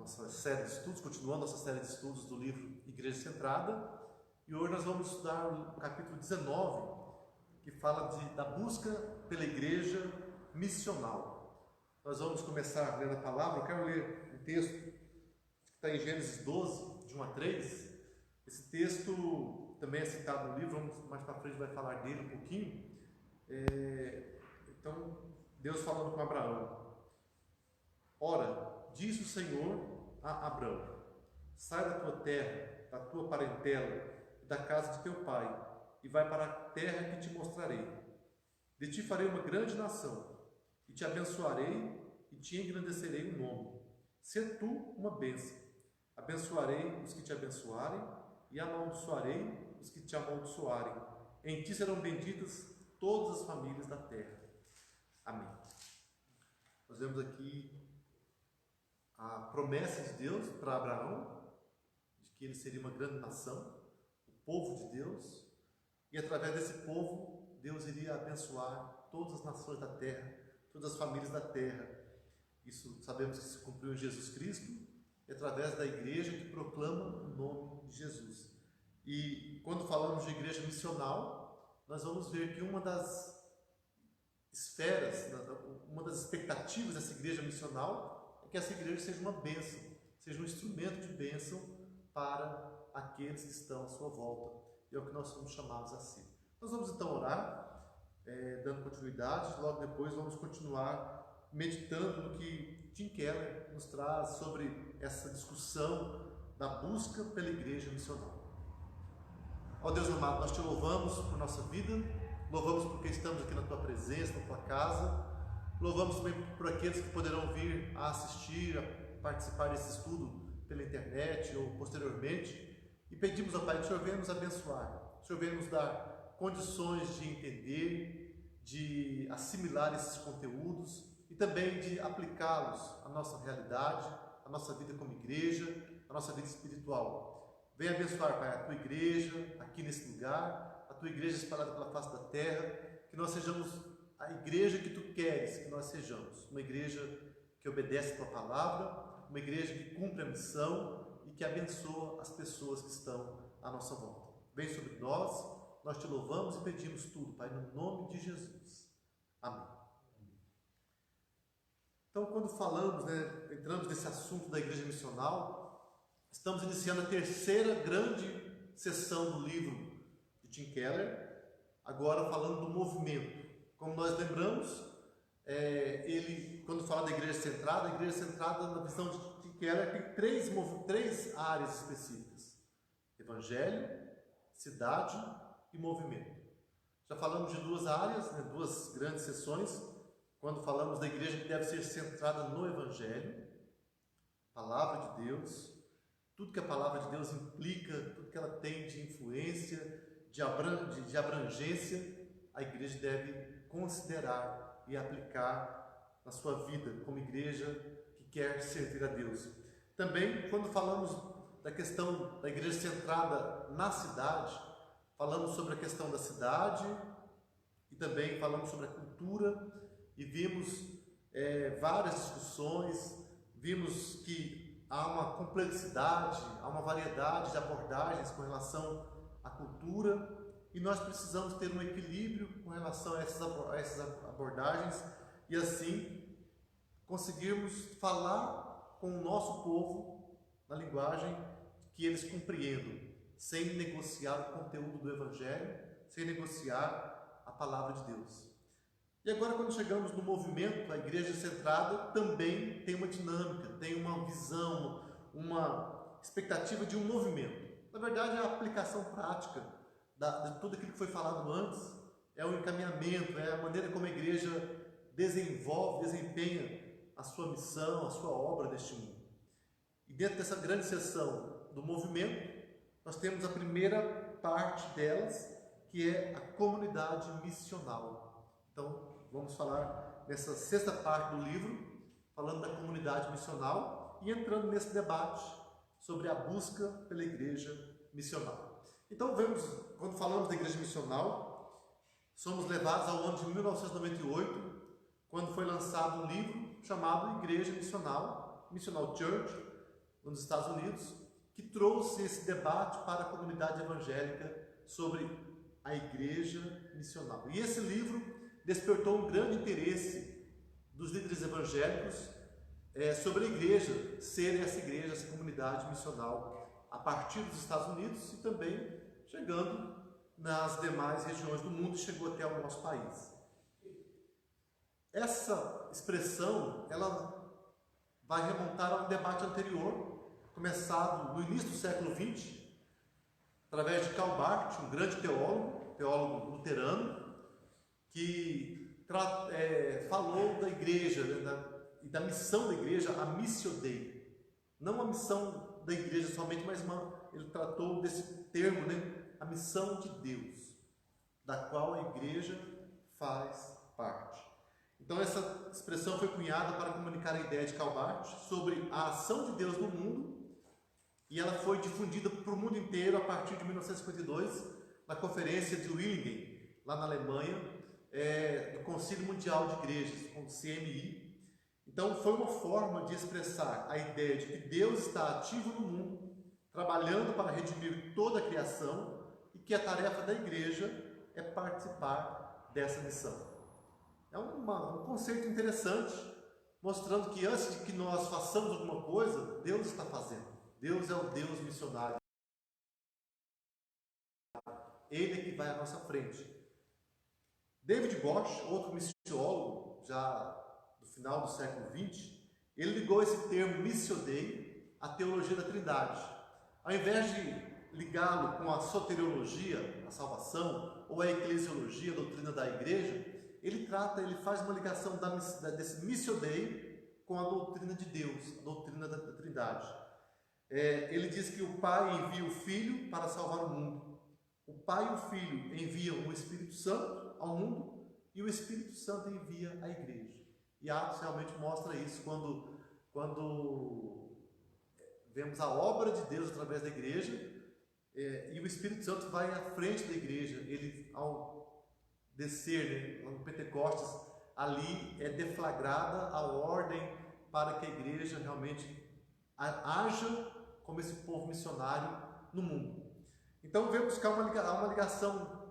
nossa série de estudos, continuando nossa série de estudos do livro Igreja Centrada, e hoje nós vamos estudar o capítulo 19, que fala da busca pela igreja missional. Nós vamos começar lendo a palavra. Eu quero ler um texto que está em Gênesis 12, de 1 a 3. Esse texto também é citado no livro, mais para frente vai falar dele um pouquinho. Então, Deus falando com Abraão. Ora, disse o Senhor a Abraão: sai da tua terra, da tua parentela e da casa de teu pai, e vai para a terra que te mostrarei. De ti farei uma grande nação, e te abençoarei, e te engrandecerei o nome. Sê tu uma bênção. Abençoarei os que te abençoarem, e amaldiçoarei os que te amaldiçoarem. Em ti serão benditas todas as famílias da terra. Amém. Nós vemos aqui a promessa de Deus para Abraão, de que ele seria uma grande nação, o povo de Deus, e através desse povo, Deus iria abençoar todas as nações da terra, todas as famílias da terra. Isso sabemos que se cumpriu em Jesus Cristo, e através da igreja que proclama o nome de Jesus. E quando falamos de igreja missional, nós vamos ver que uma das esferas, uma das expectativas dessa igreja missional é que essa igreja seja uma bênção, seja um instrumento de bênção para aqueles que estão à sua volta. E é o que nós somos chamados a ser. Nós vamos então orar, dando continuidade. Logo depois vamos continuar meditando no que Tim Keller nos traz sobre essa discussão da busca pela igreja missional. Ó Deus amado, nós te louvamos por nossa vida, louvamos porque estamos aqui na tua presença, na tua casa, louvamos também por aqueles que poderão vir a assistir, a participar desse estudo pela internet ou posteriormente. E pedimos ao Pai que o Senhor venha nos abençoar, o Senhor venha nos dar condições de entender, de assimilar esses conteúdos e também de aplicá-los à nossa realidade, à nossa vida como igreja, à nossa vida espiritual. Venha abençoar, Pai, a tua igreja aqui nesse lugar, a tua igreja espalhada pela face da terra, que nós sejamos a igreja que tu queres que nós sejamos, uma igreja que obedece a tua palavra, uma igreja que cumpre a missão e que abençoa as pessoas que estão à nossa volta. Vem sobre nós te louvamos e pedimos tudo, Pai, no nome de Jesus. Amém. Então, quando falamos, entramos nesse assunto da igreja missional, estamos iniciando a terceira grande sessão do livro de Tim Keller, agora falando do movimento. Como nós lembramos, ele, quando fala da igreja centrada, a igreja centrada na visão de Tim Keller tem três áreas específicas: evangelho, cidade e movimento. Já falamos de duas áreas, duas grandes sessões, quando falamos da igreja que deve ser centrada no evangelho, palavra de Deus, tudo que a palavra de Deus implica, tudo que ela tem de influência, de abrangência, a igreja deve considerar e aplicar na sua vida como igreja que quer servir a Deus. Também, quando falamos da questão da igreja centrada na cidade, falamos sobre a questão da cidade e também falamos sobre a cultura e vimos várias discussões, vimos que há uma complexidade, há uma variedade de abordagens com relação à cultura e nós precisamos ter um equilíbrio com relação a essas abordagens e assim conseguirmos falar com o nosso povo na linguagem que eles compreendam, sem negociar o conteúdo do Evangelho, sem negociar a palavra de Deus. E agora, quando chegamos no movimento, a igreja centrada também tem uma dinâmica, tem uma visão, uma expectativa de um movimento. Na verdade, é a aplicação prática de tudo aquilo que foi falado antes, é o encaminhamento, é a maneira como a igreja desenvolve, desempenha a sua missão, a sua obra neste mundo. E dentro dessa grande seção do movimento, nós temos a primeira parte delas, que é a comunidade missional. Então, vamos falar nessa sexta parte do livro, falando da comunidade missional e entrando nesse debate sobre a busca pela igreja missional. Então, quando falamos da igreja missional, somos levados ao ano de 1998, quando foi lançado um livro chamado Igreja Missional, Missional Church, nos Estados Unidos, que trouxe esse debate para a comunidade evangélica sobre a igreja missional. E esse livro despertou um grande interesse dos líderes evangélicos sobre a igreja, ser essa igreja, essa comunidade missional, a partir dos Estados Unidos e também chegando nas demais regiões do mundo, chegou até o nosso país. Essa expressão, ela vai remontar a um debate anterior, começado no início do século XX, através de Karl Barth, um grande teólogo luterano, que falou da igreja, e da missão da igreja, a Missio Dei. Não a missão da igreja somente, mas ele tratou desse termo, a missão de Deus, da qual a igreja faz parte. Então essa expressão foi cunhada para comunicar a ideia de Karl Barth sobre a ação de Deus no mundo, e ela foi difundida para o mundo inteiro a partir de 1952, na conferência de Willingen, lá na Alemanha, do Concílio Mundial de Igrejas, o CMI. Então foi uma forma de expressar a ideia de que Deus está ativo no mundo, trabalhando para redimir toda a criação, e que a tarefa da igreja é participar dessa missão. É um conceito interessante, mostrando que antes de que nós façamos alguma coisa, Deus está fazendo. Deus é o Deus missionário. Ele é que vai à nossa frente. David Bosch, outro missiólogo, já do final do século XX, ele ligou esse termo Missio Dei à teologia da Trindade. Ao invés de ligá-lo com a soteriologia, a salvação, ou a eclesiologia, a doutrina da igreja, ele faz uma ligação desse Missio Dei com a doutrina de Deus, a doutrina da Trindade. Ele diz que o Pai envia o Filho para salvar o mundo. O Pai e o Filho enviam o Espírito Santo ao mundo e o Espírito Santo envia a igreja. E Atos realmente mostra isso quando vemos a obra de Deus através da igreja, e o Espírito Santo vai à frente da igreja. Ele, ao descer, no Pentecostes, ali é deflagrada a ordem para que a igreja realmente haja como esse povo missionário no mundo. Então vemos que há uma ligação,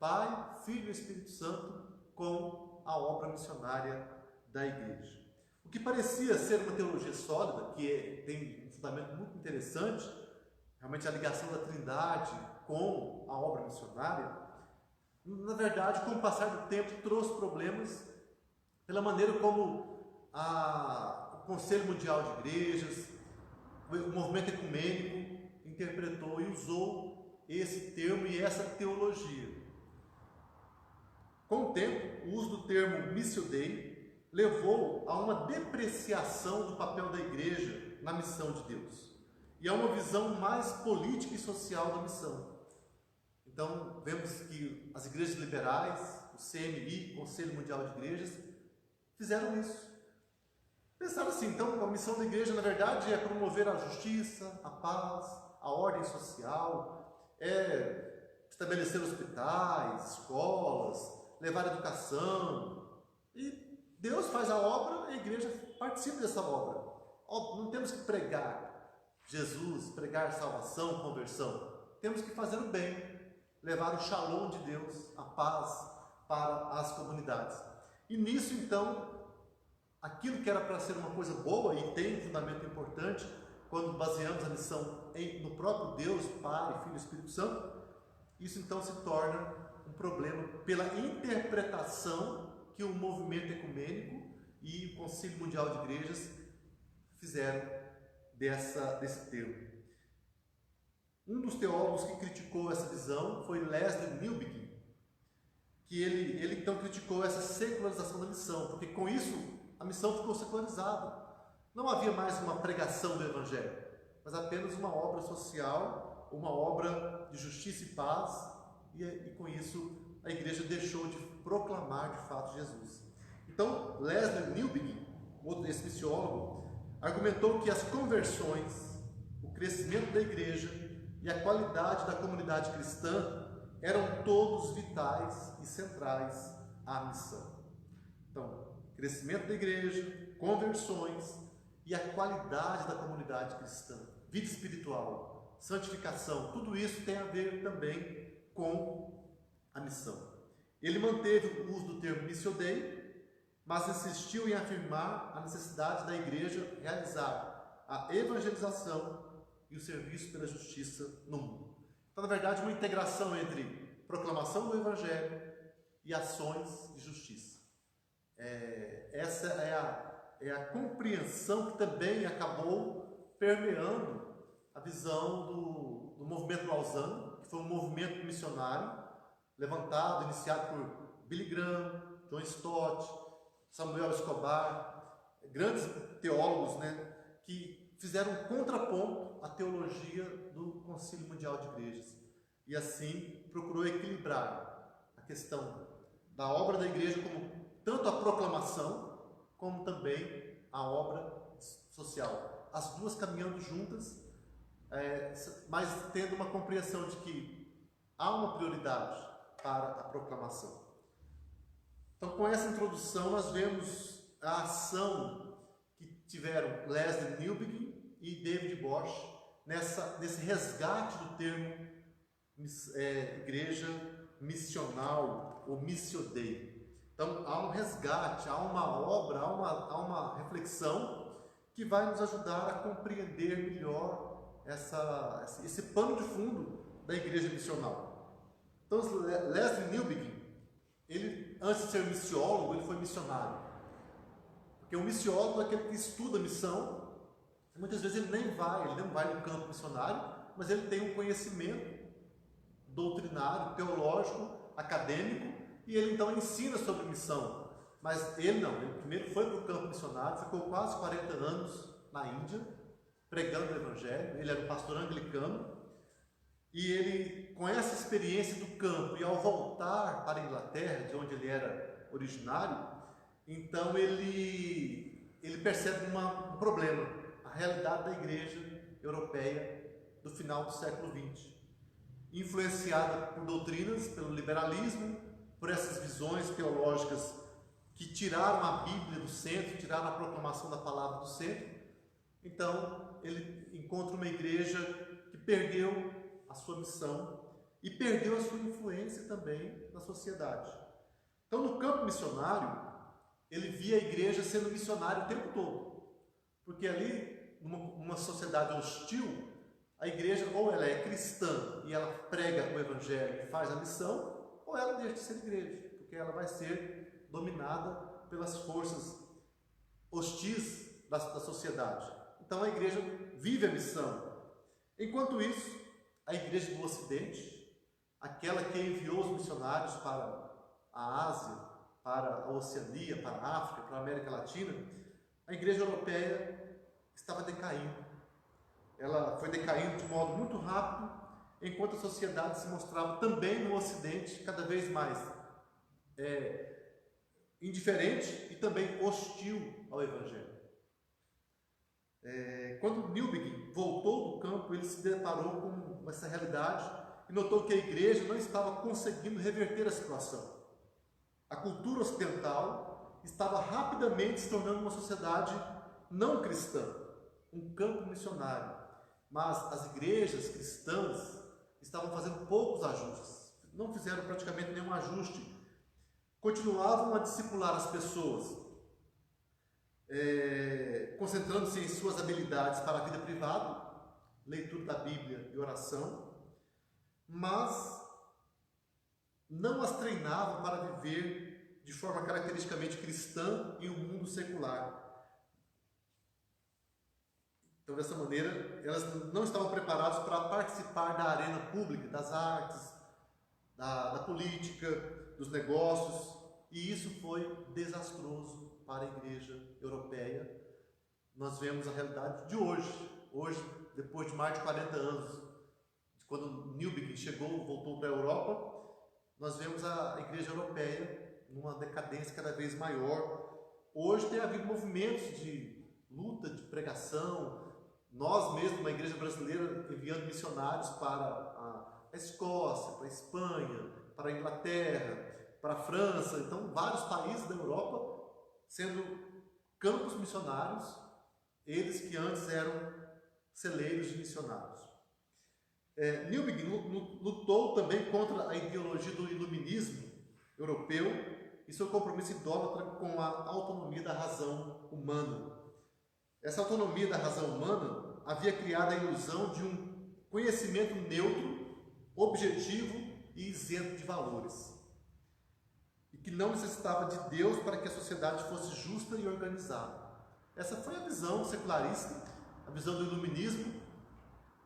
Pai, Filho e Espírito Santo com a obra missionária da igreja. O que parecia ser uma teologia sólida, que tem um fundamento muito interessante, realmente a ligação da Trindade com a obra missionária, na verdade, com o passar do tempo, trouxe problemas pela maneira como o Conselho Mundial de Igrejas, o movimento ecumênico interpretou e usou esse termo e essa teologia. Com o tempo, o uso do termo Missio Dei levou a uma depreciação do papel da igreja na missão de Deus e a uma visão mais política e social da missão. Então, vemos que as igrejas liberais, o CMI, Conselho Mundial de Igrejas, fizeram isso. Pensaram assim, então a missão da igreja, na verdade, é promover a justiça, a paz, a ordem social, estabelecer hospitais, escolas, levar educação. E Deus faz a obra e a igreja participa dessa obra. Não temos que pregar Jesus, pregar salvação, conversão. Temos que fazer o bem, levar o shalom de Deus, a paz para as comunidades. E nisso, então, aquilo que era para ser uma coisa boa e tem um fundamento importante, quando baseamos a missão no próprio Deus, Pai, Filho e Espírito Santo, isso então se torna um problema pela interpretação que o movimento ecumênico e o Concílio Mundial de Igrejas fizeram desse termo. Um dos teólogos que criticou essa visão foi Leslie Newbigin, que ele então criticou essa secularização da missão, porque com isso a missão ficou secularizada. Não havia mais uma pregação do Evangelho, mas apenas uma obra social, uma obra de justiça e paz, e com isso a igreja deixou de proclamar de fato Jesus. Então, Leslie Newbigin, outro desse missiólogo, argumentou que as conversões, o crescimento da igreja e a qualidade da comunidade cristã eram todos vitais e centrais à missão. Então, crescimento da igreja, conversões e a qualidade da comunidade cristã, vida espiritual, santificação, tudo isso tem a ver também com a missão. Ele manteve o uso do termo Missio Dei, mas insistiu em afirmar a necessidade da igreja realizar a evangelização e o serviço pela justiça no mundo. Então, na verdade, uma integração entre proclamação do evangelho e ações de justiça. Essa é a compreensão que também acabou permeando a visão do movimento Lausanne, que foi um movimento missionário levantado, iniciado por Billy Graham, John Stott, Samuel Escobar, grandes teólogos, né, que fizeram um contraponto à teologia do Concílio Mundial de Igrejas. E assim procurou equilibrar a questão da obra da igreja como tanto a proclamação, como também a obra social. As duas caminhando juntas, mas tendo uma compreensão de que há uma prioridade para a proclamação. Então, com essa introdução, nós vemos a ação que tiveram Leslie Newbigin e David Bosch nesse resgate do termo igreja missional ou Missio Dei. Então, há um resgate, há uma obra, há uma reflexão que vai nos ajudar a compreender melhor esse pano de fundo da igreja missional. Então, Leslie Newbigin, ele, antes de ser missiólogo, ele foi missionário. Porque o missiólogo é aquele que estuda a missão, muitas vezes ele não vai no campo missionário, mas ele tem um conhecimento doutrinário, teológico, acadêmico, e ele então ensina sobre missão. Mas ele não, ele primeiro foi para o campo missionário, ficou quase 40 anos na Índia, pregando o evangelho. Ele era um pastor anglicano, e ele, com essa experiência do campo, e ao voltar para a Inglaterra, de onde ele era originário, então ele percebe um problema, a realidade da igreja europeia do final do século XX, influenciada por doutrinas, pelo liberalismo, por essas visões teológicas que tiraram a Bíblia do centro, tiraram a proclamação da palavra do centro. Então ele encontra uma igreja que perdeu a sua missão e perdeu a sua influência também na sociedade. Então, no campo missionário, ele via a igreja sendo missionária o tempo todo, porque ali, numa sociedade hostil, a igreja ou ela é cristã e ela prega o evangelho e faz a missão, ou ela deixa de ser igreja, porque ela vai ser dominada pelas forças hostis da sociedade. Então a igreja vive a missão. Enquanto isso, a igreja do Ocidente, aquela que enviou os missionários para a Ásia, para a Oceania, para a África, para a América Latina, a igreja europeia estava decaindo. Ela foi decaindo de modo muito rápido, enquanto a sociedade se mostrava também no Ocidente cada vez mais indiferente e também hostil ao Evangelho. Quando Newbigin voltou do campo, ele se deparou com essa realidade e notou que a igreja não estava conseguindo reverter a situação. A cultura ocidental estava rapidamente se tornando uma sociedade não cristã, um campo missionário. Mas as igrejas cristãs estavam fazendo poucos ajustes, não fizeram praticamente nenhum ajuste, continuavam a discipular as pessoas, concentrando-se em suas habilidades para a vida privada, leitura da Bíblia e oração, mas não as treinavam para viver de forma caracteristicamente cristã em um mundo secular. Então, dessa maneira, elas não estavam preparadas para participar da arena pública, das artes, da política, dos negócios, e isso foi desastroso para a igreja europeia. Nós vemos a realidade de hoje. Hoje, depois de mais de 40 anos, quando Newbigin voltou para a Europa, nós vemos a igreja europeia numa decadência cada vez maior. Hoje tem havido movimentos de luta, de pregação. Nós mesmos, na igreja brasileira, enviando missionários para a Escócia, para a Espanha, para a Inglaterra, para a França, então vários países da Europa sendo campos missionários eles que antes eram celeiros de missionários. Newbigin lutou também contra a ideologia do iluminismo europeu e seu compromisso idólatra com a autonomia da razão humana. Essa autonomia da razão humana havia criado a ilusão de um conhecimento neutro, objetivo e isento de valores, e que não necessitava de Deus para que a sociedade fosse justa e organizada. Essa foi a visão secularista, a visão do iluminismo,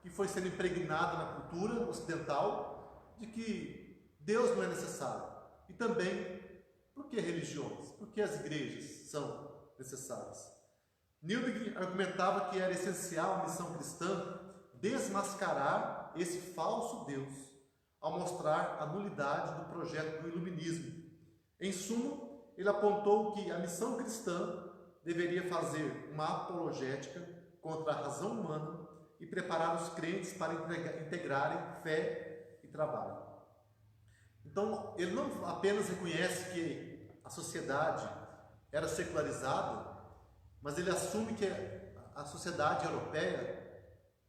que foi sendo impregnada na cultura ocidental, de que Deus não é necessário. E também, por que religiões? Por que as igrejas são necessárias? Newbigin argumentava que era essencial a missão cristã desmascarar esse falso Deus, ao mostrar a nulidade do projeto do iluminismo. Em suma, ele apontou que a missão cristã deveria fazer uma apologética contra a razão humana e preparar os crentes para integrarem fé e trabalho. Então, ele não apenas reconhece que a sociedade era secularizada, mas ele assume que a sociedade europeia,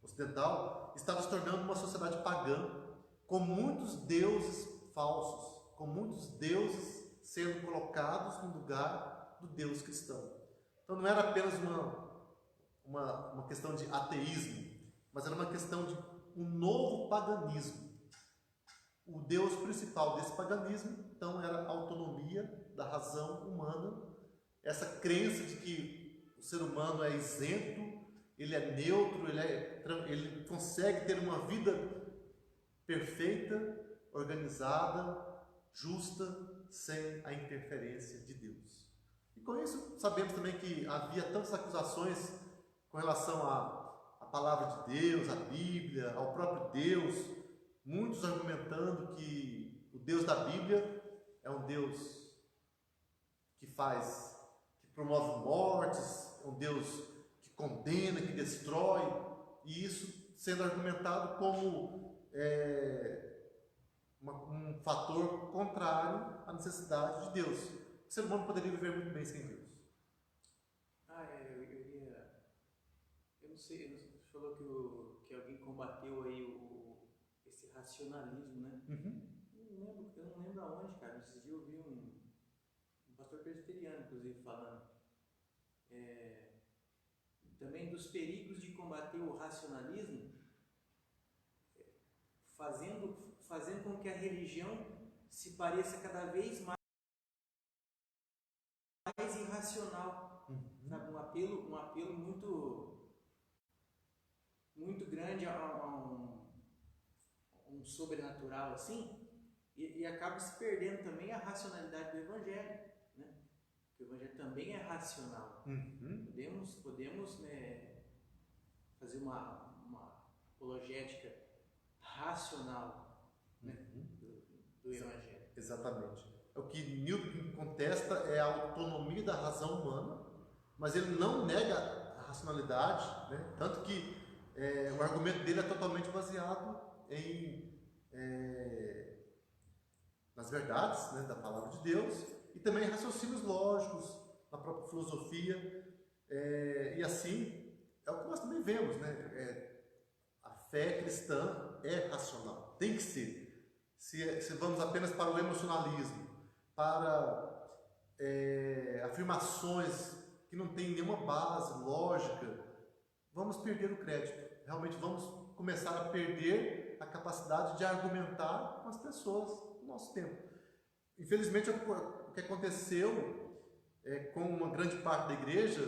ocidental, estava se tornando uma sociedade pagã, com muitos deuses falsos, com muitos deuses sendo colocados no lugar do Deus cristão. Então não era apenas uma questão de ateísmo, mas era uma questão de um novo paganismo. O Deus principal desse paganismo, então, era a autonomia da razão humana, essa crença de que o ser humano é isento, ele é neutro, ele consegue ter uma vida perfeita, organizada, justa, sem a interferência de Deus. E com isso, sabemos também que havia tantas acusações com relação à palavra de Deus, à Bíblia, ao próprio Deus, muitos argumentando que o Deus da Bíblia é um Deus que promove mortes, é um Deus que condena, que destrói, e isso sendo argumentado como um fator contrário à necessidade de Deus. O ser humano poderia viver muito bem sem Deus. Eu não sei, você falou que alguém combateu aí esse racionalismo, né? Uhum. Eu não lembro aonde, cara. Esses dias eu vi um pastor presbiteriano, inclusive, falando também dos perigos de combater o racionalismo, fazendo com que a religião se pareça cada vez mais irracional. Sabe? Um apelo muito, muito grande a um sobrenatural assim, e acaba se perdendo também a racionalidade do Evangelho, né? Porque o Evangelho também é racional. Podemos né, fazer uma apologética racional, né, do Evangelho. Exatamente. O que Newton contesta é a autonomia da razão humana, mas ele não nega a racionalidade, né? Tanto que o argumento dele é totalmente baseado nas verdades, né, da palavra de Deus, e também em raciocínios lógicos, na própria filosofia, e assim é o que nós também vemos, né? A fé cristã é racional, tem que ser. Se vamos apenas para o emocionalismo, para afirmações que não têm nenhuma base lógica, vamos perder o crédito. Realmente vamos começar a perder a capacidade de argumentar com as pessoas no nosso tempo. Infelizmente, o que aconteceu com uma grande parte da igreja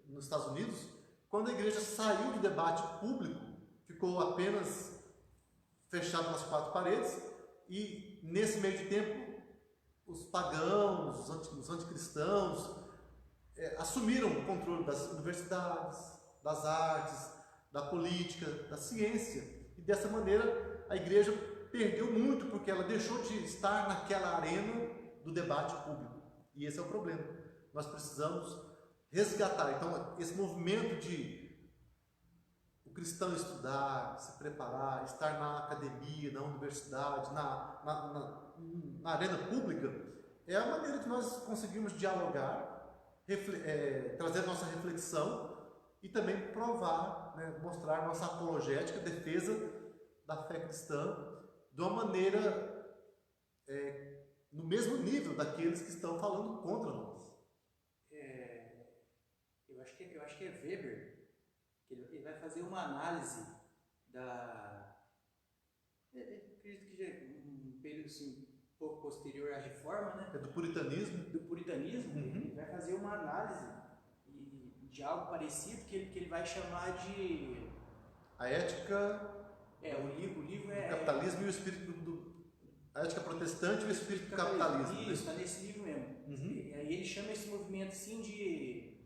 nos Estados Unidos, quando a igreja saiu do debate público, ficou apenas fechado nas quatro paredes, e nesse meio de tempo os pagãos, os anticristãos assumiram o controle das universidades, das artes, da política, da ciência, e dessa maneira a igreja perdeu muito, porque ela deixou de estar naquela arena do debate público, e esse é o problema. Nós precisamos resgatar, então, esse movimento de o cristão estudar, se preparar, estar na academia, na universidade, na arena pública, é a maneira que nós conseguimos dialogar, trazer nossa reflexão e também provar, né, mostrar nossa apologética, defesa da fé cristã, de uma maneira no mesmo nível daqueles que estão falando contra nós. Eu acho que é Weber, que ele vai fazer uma análise acredito que já é um período assim, um pouco posterior à Reforma, né? É do puritanismo. Do puritanismo, ele vai fazer uma análise de algo parecido que ele vai chamar de... A ética... o livro é... O capitalismo e o espírito a ética protestante e o espírito do capitalismo. Isso, está nesse livro mesmo. E aí ele chama esse movimento assim de...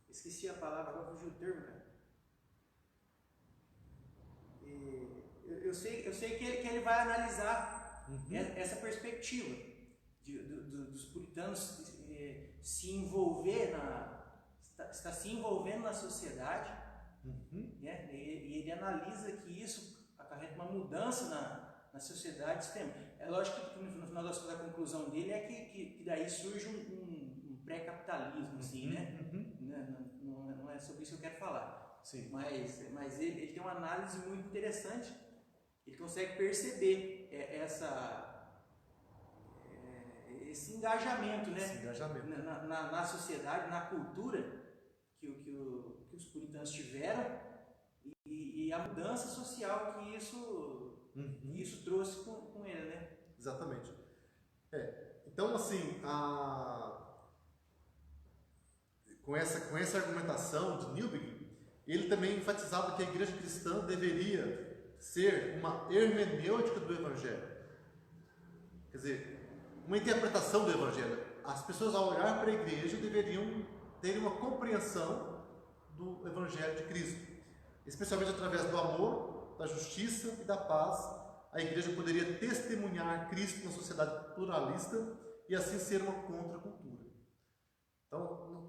Esqueci a palavra, agora fugiu o termo, cara. Eu sei que ele vai analisar essa perspectiva dos puritanos se envolver está se envolvendo na sociedade, né? E ele analisa que isso acarreta uma mudança na sociedade. É lógico que no final das contas a conclusão dele é que daí surge um pré-capitalismo, assim, né? Não é sobre isso que eu quero falar. Sim. Mas ele tem uma análise muito interessante. Ele consegue perceber esse engajamento, né? Esse engajamento. Na sociedade, na cultura que os puritanos tiveram e a mudança social que isso trouxe com ele, né? Exatamente. Então, assim, com essa argumentação de Newbigin, ele também enfatizava que a igreja cristã deveria ser uma hermenêutica do Evangelho. Quer dizer, uma interpretação do Evangelho. As pessoas, ao olhar para a igreja, deveriam ter uma compreensão do Evangelho de Cristo. Especialmente através do amor, da justiça e da paz, a igreja poderia testemunhar Cristo na sociedade pluralista e assim ser uma contracultura. Então,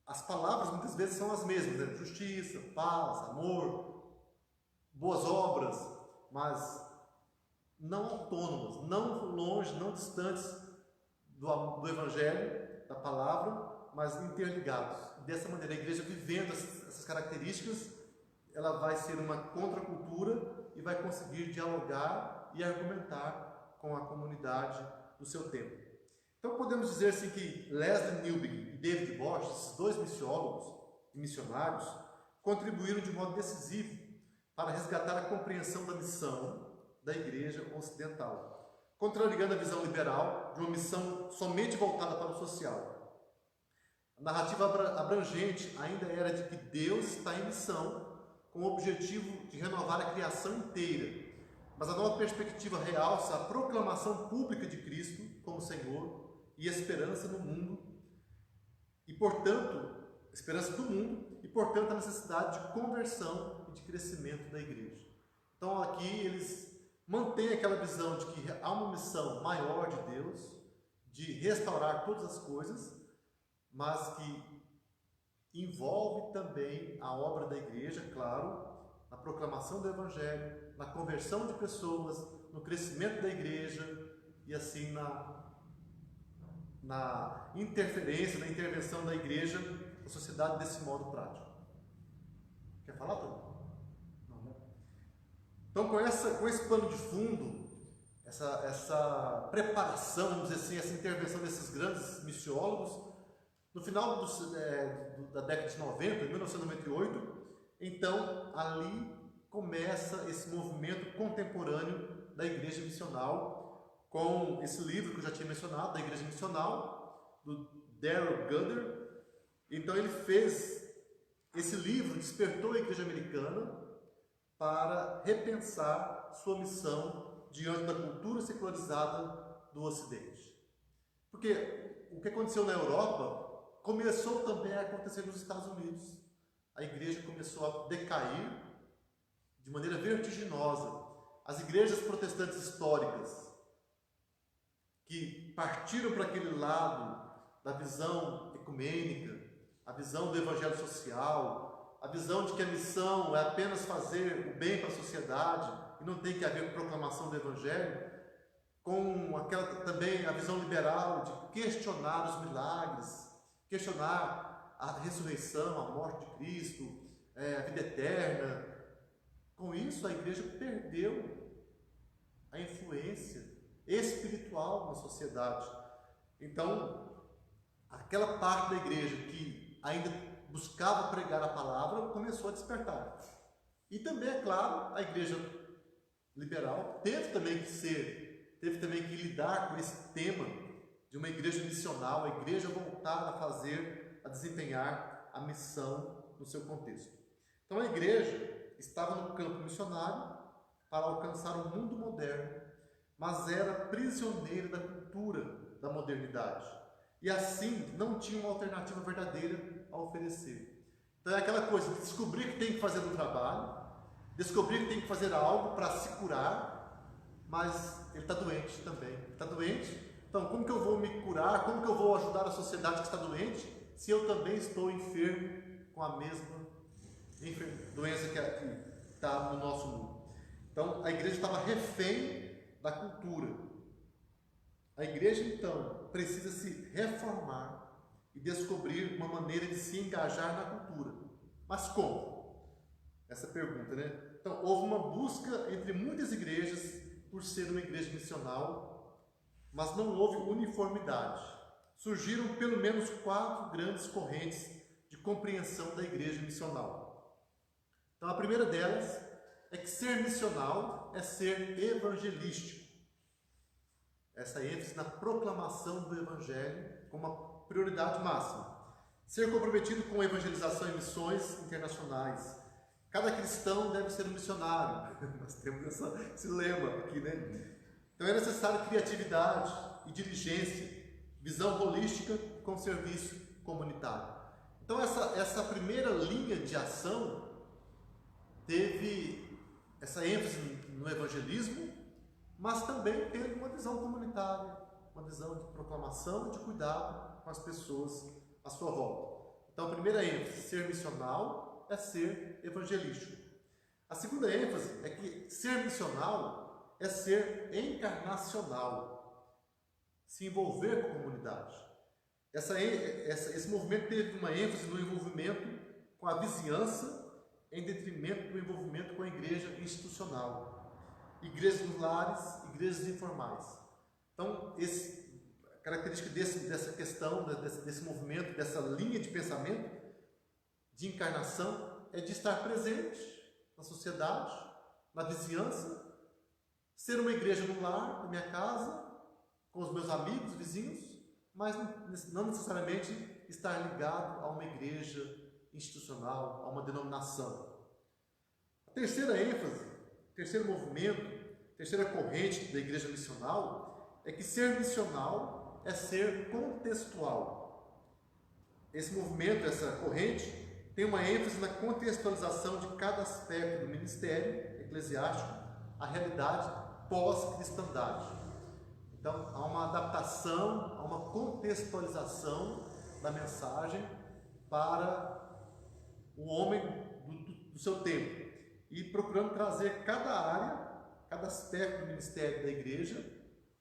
as palavras muitas vezes são as mesmas, né? Justiça, paz, amor, boas obras, mas não autônomas, não longe, não distantes do Evangelho, da palavra, mas interligados. Dessa maneira, a igreja vivendo essas características, ela vai ser uma contracultura e vai conseguir dialogar e argumentar com a comunidade do seu tempo. Então podemos dizer assim que Leslie Newbigin e David Bosch, esses dois missiólogos e missionários, contribuíram de modo decisivo para resgatar a compreensão da missão da igreja ocidental, contrariando a visão liberal de uma missão somente voltada para o social. A narrativa abrangente ainda era de que Deus está em missão com o objetivo de renovar a criação inteira, mas a nova perspectiva realça a proclamação pública de Cristo como Senhor e esperança no mundo, e portanto, esperança do mundo, e portanto a necessidade de conversão e de crescimento da igreja. Então aqui eles mantêm aquela visão de que há uma missão maior de Deus, de restaurar todas as coisas, mas que envolve também a obra da igreja, claro, na proclamação do Evangelho, na conversão de pessoas, no crescimento da igreja e assim na interferência, na intervenção da igreja na sociedade desse modo prático. Quer falar, Tony? Não, né? Então, com esse pano de fundo, essa preparação, vamos dizer assim, essa intervenção desses grandes missiólogos, no final da década de 90, em 1998, então ali começa esse movimento contemporâneo da Igreja Missional, com esse livro que eu já tinha mencionado, da Igreja Missional, do Darrell Guder. Então ele fez esse livro, despertou a Igreja Americana para repensar sua missão diante da cultura secularizada do Ocidente. Porque o que aconteceu na Europa começou também a acontecer nos Estados Unidos. A igreja começou a decair de maneira vertiginosa. As igrejas protestantes históricas, que partiram para aquele lado da visão ecumênica, a visão do evangelho social, a visão de que a missão é apenas fazer o bem para a sociedade e não tem que haver proclamação do evangelho, com aquela também a visão liberal de questionar os milagres, questionar a ressurreição, a morte de Cristo, a vida eterna. Com isso, a igreja perdeu a influência espiritual na sociedade. Então, aquela parte da igreja que ainda buscava pregar a palavra começou a despertar. E também, é claro, a igreja liberal teve também que lidar com esse tema de uma igreja missional, a igreja voltar a desempenhar a missão no seu contexto. Então a igreja estava no campo missionário para alcançar o mundo moderno, mas era prisioneira da cultura da modernidade. E assim não tinha uma alternativa verdadeira a oferecer. Então é aquela coisa de descobrir que tem que fazer um trabalho, descobrir que tem que fazer algo para se curar, mas ele está doente também. Está doente? Então, como que eu vou me curar? Como que eu vou ajudar a sociedade que está doente, se eu também estou enfermo com a mesma doença que está no nosso mundo? Então, a igreja estava refém da cultura. A igreja, então, precisa se reformar e descobrir uma maneira de se engajar na cultura. Mas como? Essa pergunta, né? Então, houve uma busca entre muitas igrejas por ser uma igreja missional, mas não houve uniformidade. Surgiram pelo menos 4 grandes correntes de compreensão da igreja missional. Então, a primeira delas é que ser missional é ser evangelístico. Essa ênfase na proclamação do evangelho como uma prioridade máxima. Ser comprometido com a evangelização e missões internacionais. Cada cristão deve ser um missionário. Nós temos esse lema aqui, né? Então é necessário criatividade e diligência, visão holística com serviço comunitário. Então essa primeira linha de ação teve essa ênfase no evangelismo, mas também teve uma visão comunitária, uma visão de proclamação e de cuidado com as pessoas à sua volta. Então a primeira ênfase, ser missional, é ser evangelístico. A segunda ênfase é que ser missional é ser encarnacional, se envolver com a comunidade. Esse movimento teve uma ênfase no envolvimento com a vizinhança, em detrimento do envolvimento com a igreja institucional, igrejas nos lares, igrejas informais. Então, a característica dessa questão, desse movimento, dessa linha de pensamento de encarnação, é de estar presente na sociedade, na vizinhança, ser uma igreja no lar, na minha casa, com os meus amigos, vizinhos, mas não necessariamente estar ligado a uma igreja institucional, a uma denominação. A terceira ênfase, terceiro movimento, terceira corrente da igreja missional é que ser missional é ser contextual. Esse movimento, essa corrente, tem uma ênfase na contextualização de cada aspecto do ministério eclesiástico à realidade pós-cristandade. Então, há uma adaptação, há uma contextualização da mensagem para o homem do seu tempo e procurando trazer cada área, cada aspecto do ministério da igreja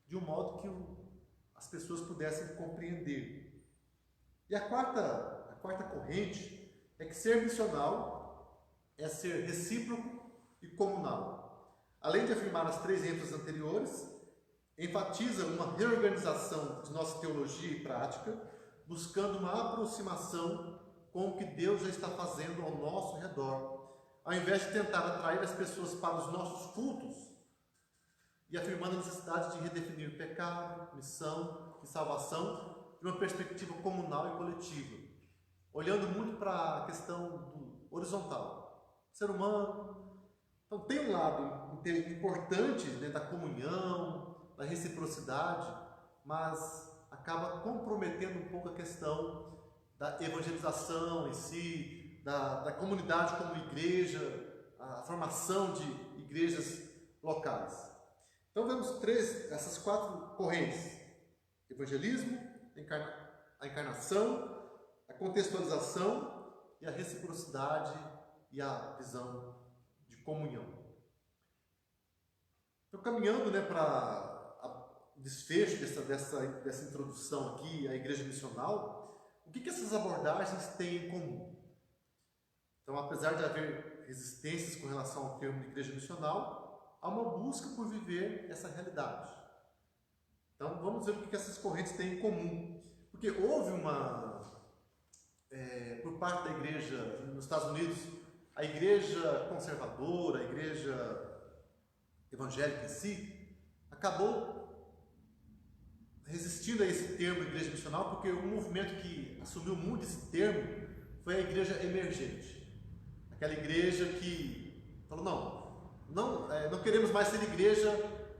de um modo que as pessoas pudessem compreender. E a quarta corrente é que ser missional é ser recíproco e comunal. Além de afirmar as 3 ênfases anteriores, enfatiza uma reorganização de nossa teologia e prática, buscando uma aproximação com o que Deus já está fazendo ao nosso redor, ao invés de tentar atrair as pessoas para os nossos cultos, e afirmando a necessidade de redefinir pecado, missão e salvação de uma perspectiva comunal e coletiva, olhando muito para a questão do horizontal, ser humano. Então tem um lado importante, né, da comunhão, da reciprocidade, mas acaba comprometendo um pouco a questão da evangelização em si, da comunidade como igreja, a formação de igrejas locais. Então vemos essas 4 correntes: evangelismo, a encarnação, a contextualização e a reciprocidade e a visão de comunhão. Então, caminhando, né, para o desfecho dessa introdução aqui à igreja missional, o que essas abordagens têm em comum? Então, apesar de haver resistências com relação ao termo de igreja missional, há uma busca por viver essa realidade. Então, vamos ver o que essas correntes têm em comum. Porque houve por parte da igreja nos Estados Unidos, a igreja conservadora, a igreja evangélica em si, acabou resistindo a esse termo igreja missional, porque o movimento que assumiu muito esse termo foi a igreja emergente. Aquela igreja que falou, não queremos mais ser igreja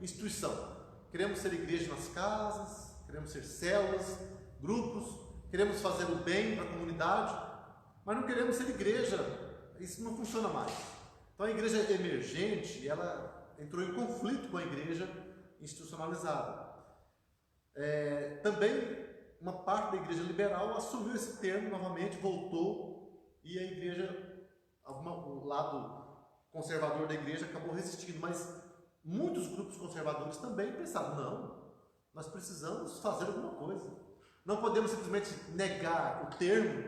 instituição. Queremos ser igreja nas casas, queremos ser células, grupos, queremos fazer o bem para a comunidade, mas não queremos ser igreja, isso não funciona mais. Então a igreja emergente, ela entrou em conflito com a igreja institucionalizada. Também uma parte da igreja liberal assumiu esse termo novamente, voltou, e a igreja, o lado conservador da igreja acabou resistindo, mas muitos grupos conservadores também pensaram, não, nós precisamos fazer alguma coisa. Não podemos simplesmente negar o termo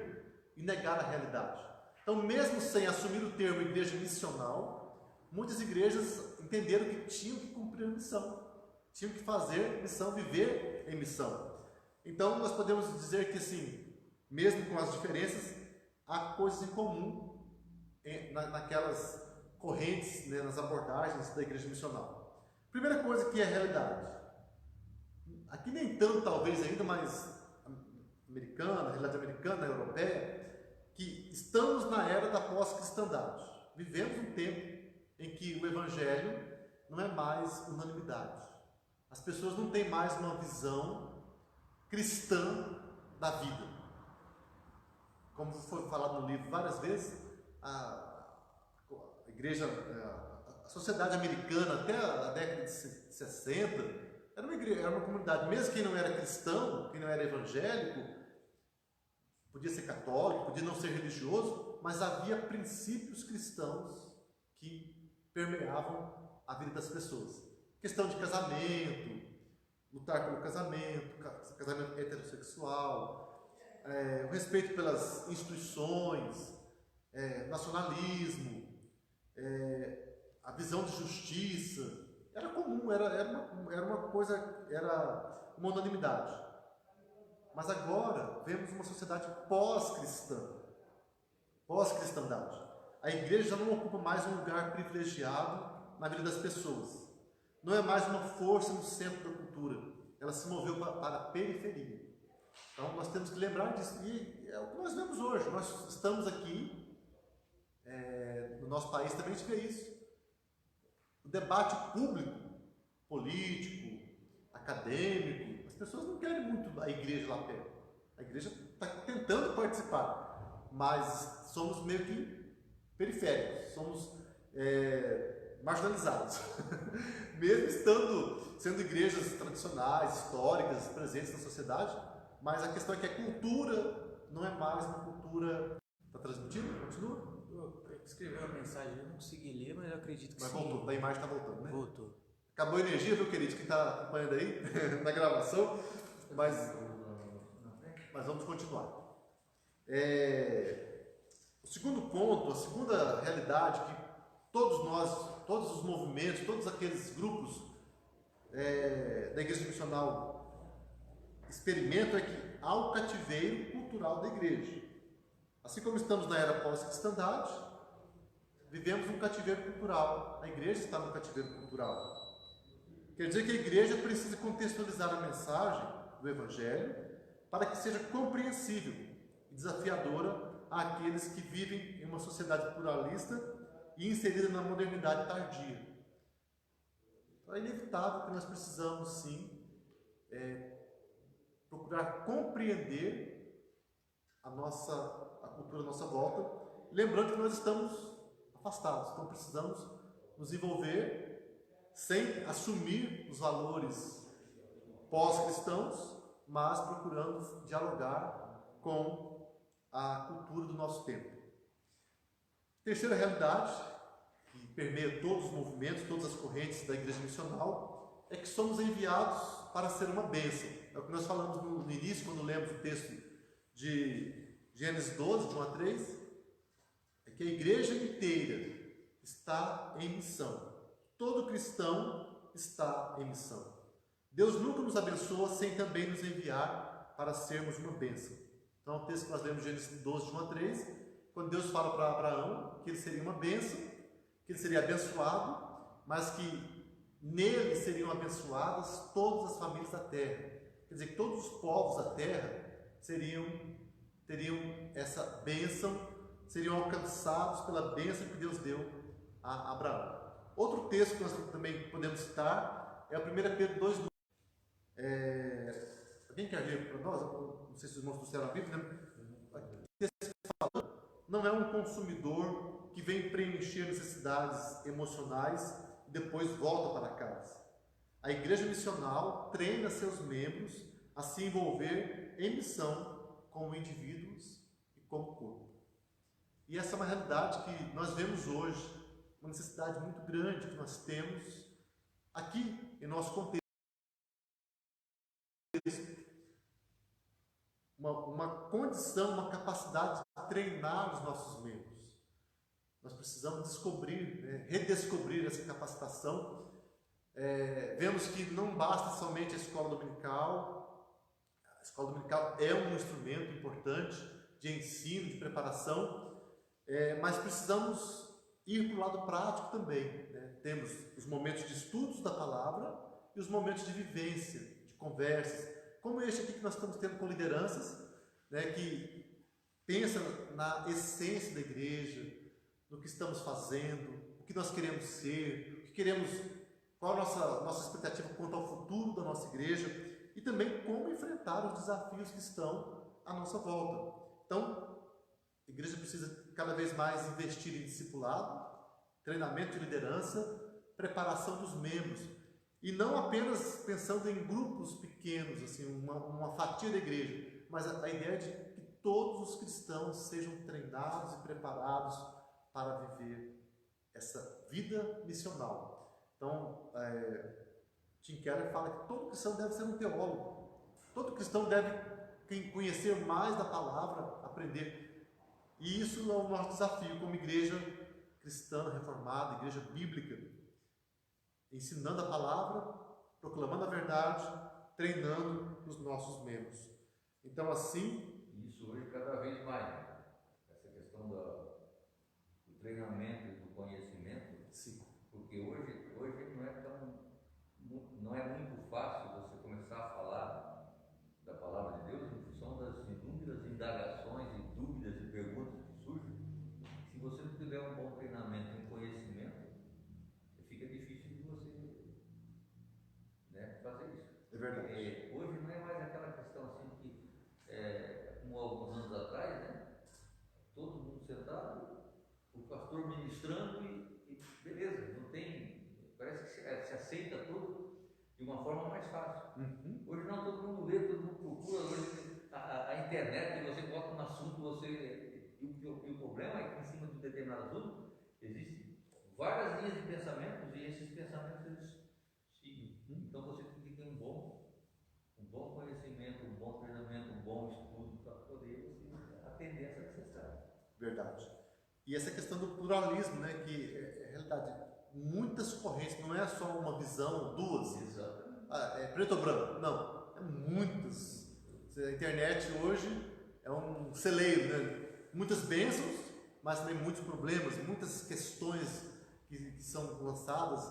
e negar a realidade. Então, mesmo sem assumir o termo igreja missional, muitas igrejas entenderam que tinham que cumprir a missão, tinham que fazer missão, viver em missão. Então, nós podemos dizer que, assim, mesmo com as diferenças, há coisas em comum naquelas correntes, né, nas abordagens da igreja missional. Primeira coisa que é a realidade. Aqui nem tanto, talvez, ainda, mas americana, realidade americana, europeia, que estamos na era da pós-cristandade. Vivemos um tempo em que o evangelho não é mais unanimidade. As pessoas não têm mais uma visão cristã da vida. Como foi falado no livro várias vezes, a igreja, a sociedade americana até a década de 60 era uma comunidade, mesmo quem não era cristão, quem não era evangélico, podia ser católico, podia não ser religioso, mas havia princípios cristãos que permeavam a vida das pessoas. Questão de casamento, lutar pelo casamento heterossexual, o respeito pelas instituições, nacionalismo, a visão de justiça. Era comum, era uma coisa, era uma unanimidade. Mas agora vemos uma sociedade pós-cristandade. A igreja já não ocupa mais um lugar privilegiado na vida das pessoas. Não é mais uma força no centro da cultura. Ela se moveu para a periferia. Então nós temos que lembrar disso. E é o que nós vemos hoje. Nós estamos aqui, no nosso país também a gente vê isso. O debate público, político, acadêmico, as pessoas não querem muito a igreja lá perto. A igreja está tentando participar, mas somos meio que periféricos, somos marginalizados. Mesmo sendo igrejas tradicionais, históricas, presentes na sociedade, mas a questão é que a cultura não é mais uma cultura... Está transmitindo? Continua? Eu escrevi uma mensagem, eu não consegui ler, mas eu acredito que mas sim. Voltou, a imagem está voltando, né? Voltou. Acabou a energia, viu, querido? Quem está acompanhando aí na gravação, mas vamos continuar. O segundo ponto, a segunda realidade que todos nós, todos os movimentos, todos aqueles grupos da igreja missional experimentam é que há o cativeiro cultural da igreja. Assim como estamos na era pós-cristandade, vivemos um cativeiro cultural. A igreja está no cativeiro cultural. Quer dizer que a igreja precisa contextualizar a mensagem do Evangelho para que seja compreensível e desafiadora àqueles que vivem em uma sociedade pluralista e inserida na modernidade tardia. Então é inevitável que nós precisamos, sim, procurar compreender a cultura à nossa volta, lembrando que nós estamos afastados, então precisamos nos envolver sem assumir os valores pós-cristãos, mas procurando dialogar com a cultura do nosso tempo. Terceira realidade, que permeia todos os movimentos, todas as correntes da igreja missional, é que somos enviados para ser uma bênção. É o que nós falamos no início, quando lemos o texto de de Gênesis 12, de 1 a 3, é que a igreja inteira está em missão. Todo cristão está em missão. Deus nunca nos abençoa sem também nos enviar para sermos uma bênção. Então, o texto que nós lemos, Gênesis 12, de 1 a 3, quando Deus fala para Abraão que ele seria uma bênção, que ele seria abençoado, mas que nele seriam abençoadas todas as famílias da terra. Quer dizer, que todos os povos da terra teriam essa bênção, seriam alcançados pela bênção que Deus deu a Abraão. Outro texto que nós também podemos citar é o 1 Pedro 2,9. Alguém quer ler para nós? Não sei se os irmãos trouxeram a Bíblia, né? Não é um consumidor que vem preencher necessidades emocionais e depois volta para casa. A igreja missional treina seus membros a se envolver em missão como indivíduos e como corpo. E essa é uma realidade que nós vemos hoje, uma necessidade muito grande que nós temos aqui em nosso contexto. Uma condição, uma capacidade de treinar os nossos membros. Nós precisamos descobrir, redescobrir essa capacitação. Vemos que não basta somente a escola dominical. A escola dominical é um instrumento importante de ensino, de preparação, mas precisamos ir para o lado prático também. Temos os momentos de estudos da palavra e os momentos de vivência, de conversas, como este aqui que nós estamos tendo com lideranças, que pensam na essência da igreja, no que estamos fazendo, o que nós queremos ser, o que queremos, qual a nossa expectativa quanto ao futuro da nossa igreja e também como enfrentar os desafios que estão à nossa volta. Então, a igreja precisa cada vez mais investir em discipulado, treinamento de liderança, preparação dos membros, e não apenas pensando em grupos pequenos, assim, uma fatia da igreja, mas a ideia de que todos os cristãos sejam treinados e preparados para viver essa vida missional. Então, Tim Keller fala que todo cristão deve ser um teólogo, todo cristão deve conhecer mais da palavra, aprender. E isso é o nosso desafio como igreja cristã reformada, igreja bíblica, ensinando a palavra, proclamando a verdade, treinando os nossos membros. Então, assim... Isso hoje cada vez mais, né? Essa questão do treinamento e do conhecimento. Sim. Porque hoje não é muito fácil você começar a falar da palavra de Deus em função das inúmeras indagações e dúvidas e perguntas que surgem. Se você não tiver um bom treinamento e um conhecimento, fica difícil de você, fazer isso. É verdade. Hoje não é mais aquela questão assim que, como alguns anos atrás, todo mundo sentado, o pastor ministrando e beleza, não tem, parece que se aceita tudo de uma forma mais fácil. Uhum. Hoje não, todo mundo lê, todo mundo procura, hoje a internet, você bota um assunto, e o problema é que em cima de um determinado assunto existem várias linhas de pensamentos e esses pensamentos eles seguem. Então você tem que ter um bom conhecimento, um bom treinamento, um bom estudo para poder você atender essa necessidade. Verdade. E essa questão do pluralismo, que é realidade, muitas correntes, não é só uma visão, duas. Exatamente. Preto ou branco, não, é muitas. A internet hoje é um celeiro, muitas bênçãos, mas também muitos problemas, muitas questões que são lançadas,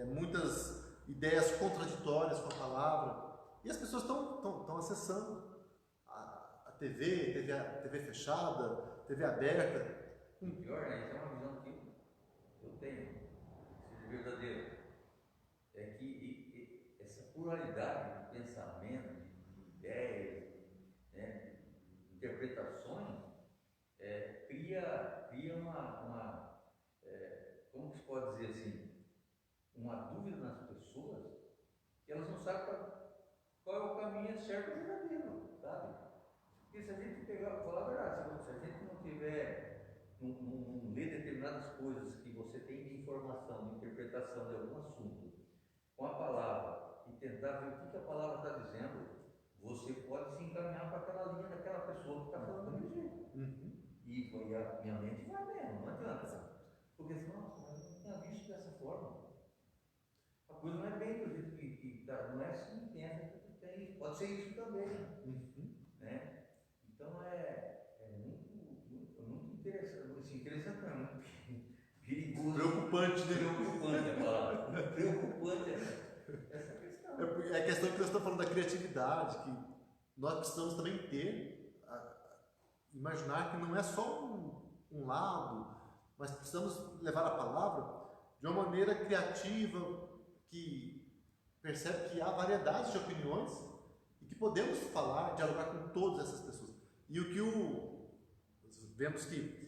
muitas ideias contraditórias com a palavra, e as pessoas estão acessando a TV fechada, TV aberta. O pior, isso é uma visão que eu tenho, seja verdadeira, é que essa pluralidade de pensamento, de ideias, de interpretações, cria uma como que se pode dizer assim, uma dúvida nas pessoas, que elas não sabem qual é o caminho certo e verdadeiro, sabe? Porque se a gente falar a verdade, se a gente não tiver, não ler determinadas coisas que você tem de informação, de interpretação de algum assunto, com a palavra, e tentar ver o que a palavra está dizendo, você pode se encaminhar para aquela linha daquela pessoa que está falando daquele jeito. E a minha mente vai mesmo, não adianta. Porque assim, nossa, mas eu não tinha visto dessa forma. A coisa não é bem do jeito que tá, não é assim, pode ser isso também. Né? Então é muito interessante, assim, interessante não, é muito perigoso. Preocupante, né? Preocupante a palavra. Preocupante essa questão. É a questão que nós estamos falando da criatividade, que nós precisamos também ter, imaginar que não é só um lado, mas precisamos levar a palavra de uma maneira criativa, que percebe que há variedade de opiniões e que podemos falar, dialogar com todas essas pessoas. E o que vemos que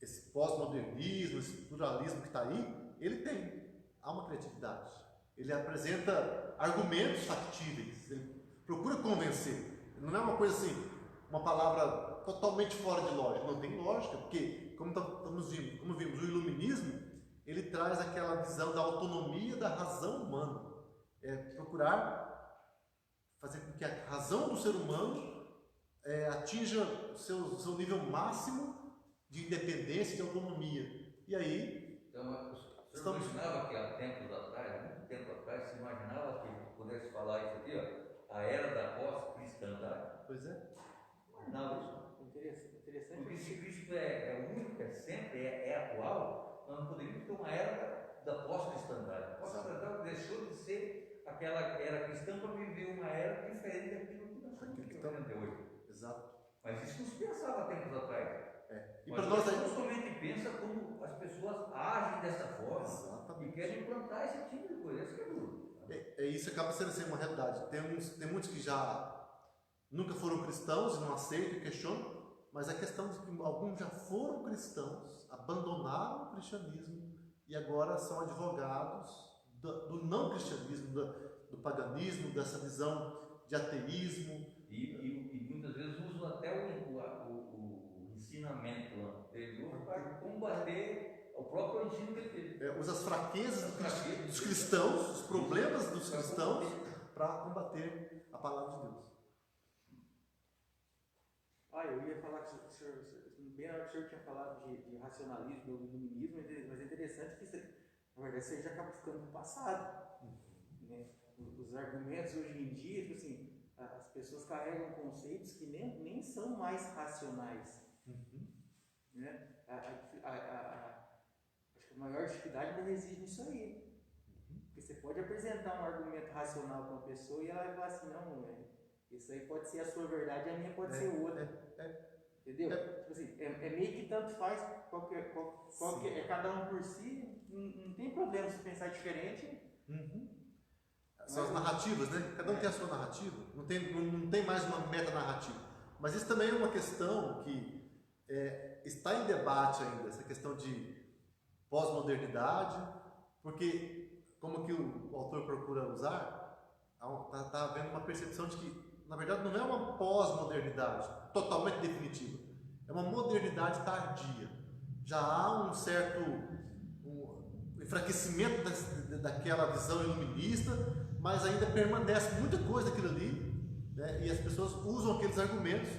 esse pós-modernismo, esse pluralismo que está aí, há uma criatividade. Ele apresenta argumentos factíveis, ele procura convencer. Não é uma coisa assim, uma palavra totalmente fora de lógica. Não tem lógica, porque, como vimos, o iluminismo, ele traz aquela visão da autonomia da razão humana. É procurar fazer com que a razão do ser humano atinja o seu nível máximo de independência e de autonomia. E aí... Então, o senhor imaginava que há tempos atrás, muito tempo atrás, se imaginava que pudesse falar isso aqui, ó, a era da pós-cristandade? Pois é. Não, isso. Interessante. Porque se Cristo é único, sempre é atual, nós não poderíamos ter uma era da pós-cristandade. A pós-cristandade deixou de ser aquela era cristã para viver uma era diferente daquilo que nós estamos vivendo hoje. Exato. Mas isso não se pensava tempos atrás. E para nós não somente pensa como as pessoas agem dessa forma. Exatamente. E querem implantar esse tipo de coisa. Isso que é duro. Isso acaba sendo assim, uma realidade. Tem muitos que já nunca foram cristãos e não aceitam e questionam, mas a questão de que alguns já foram cristãos, abandonaram o cristianismo e agora são advogados do não cristianismo, do paganismo, dessa visão de ateísmo. E muitas vezes usam até o ensinamento anterior para combater o próprio ensino que teve. Usa as fraquezas dos cristãos, os problemas dos cristãos, para combater a palavra de Deus. Eu ia falar que o senhor, bem na hora que o senhor tinha falado de racionalismo, do iluminismo, mas é interessante que, na verdade, isso aí já acaba ficando no passado. Né? Os argumentos hoje em dia, tipo assim, as pessoas carregam conceitos que nem são mais racionais. Né? Acho que a maior dificuldade ainda reside nisso aí. Porque você pode apresentar um argumento racional para uma pessoa e ela vai falar assim, não, isso aí pode ser a sua verdade e a minha pode ser outra. Entendeu? Tipo assim, é meio que tanto faz, cada um por si, não tem problema se pensar diferente. São as narrativas, né? Cada um tem a sua narrativa, não tem mais uma meta-narrativa. Mas isso também é uma questão que está em debate ainda, essa questão de pós-modernidade, porque, como que o autor procura usar, está havendo uma percepção de que, na verdade, não é uma pós-modernidade totalmente definitiva, é uma modernidade tardia. Já há um certo enfraquecimento daquela visão iluminista, mas ainda permanece muita coisa daquilo ali, né? E as pessoas usam aqueles argumentos,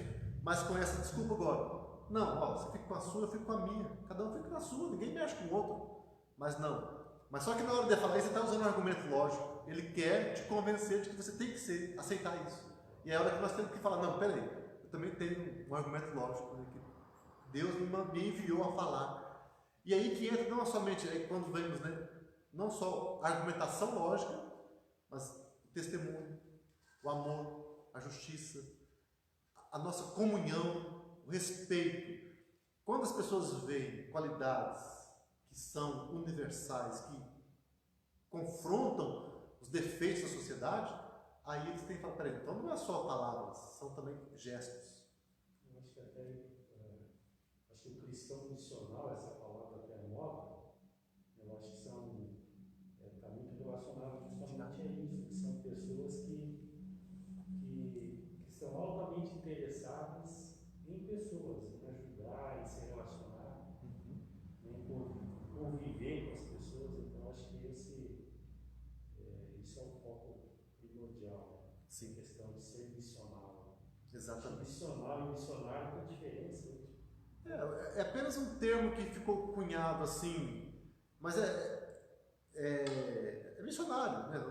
mas com essa desculpa agora. Não, você fica com a sua, eu fico com a minha. Cada um fica com a sua, ninguém mexe com o outro. Mas não. Mas só que na hora de falar isso, ele está usando um argumento lógico. Ele quer te convencer de que você tem que aceitar isso. E é a hora que nós temos que falar, não, peraí, eu também tenho um argumento lógico, né, que Deus me enviou a falar. E aí que entra não somente, quando vemos, né, não só a argumentação lógica, mas o testemunho, o amor, a justiça, a nossa comunhão, o respeito. Quando as pessoas veem qualidades que são universais, que confrontam os defeitos da sociedade, aí eles têm que falar, peraí, então não é só palavras, são também gestos. Eu acho que acho que o cristão missional, essa palavra até nova, eu acho que está muito relacionado justamente a isso, que são pessoas que são altamente interessadas em pessoas, em ajudar, em se relacionar, em conviver com as pessoas. Então acho que isso é um foco primordial, Sim. A questão de ser missionário. Exatamente. Missional e missionário tem diferença. É apenas um termo que ficou cunhado assim, mas é missionário, né?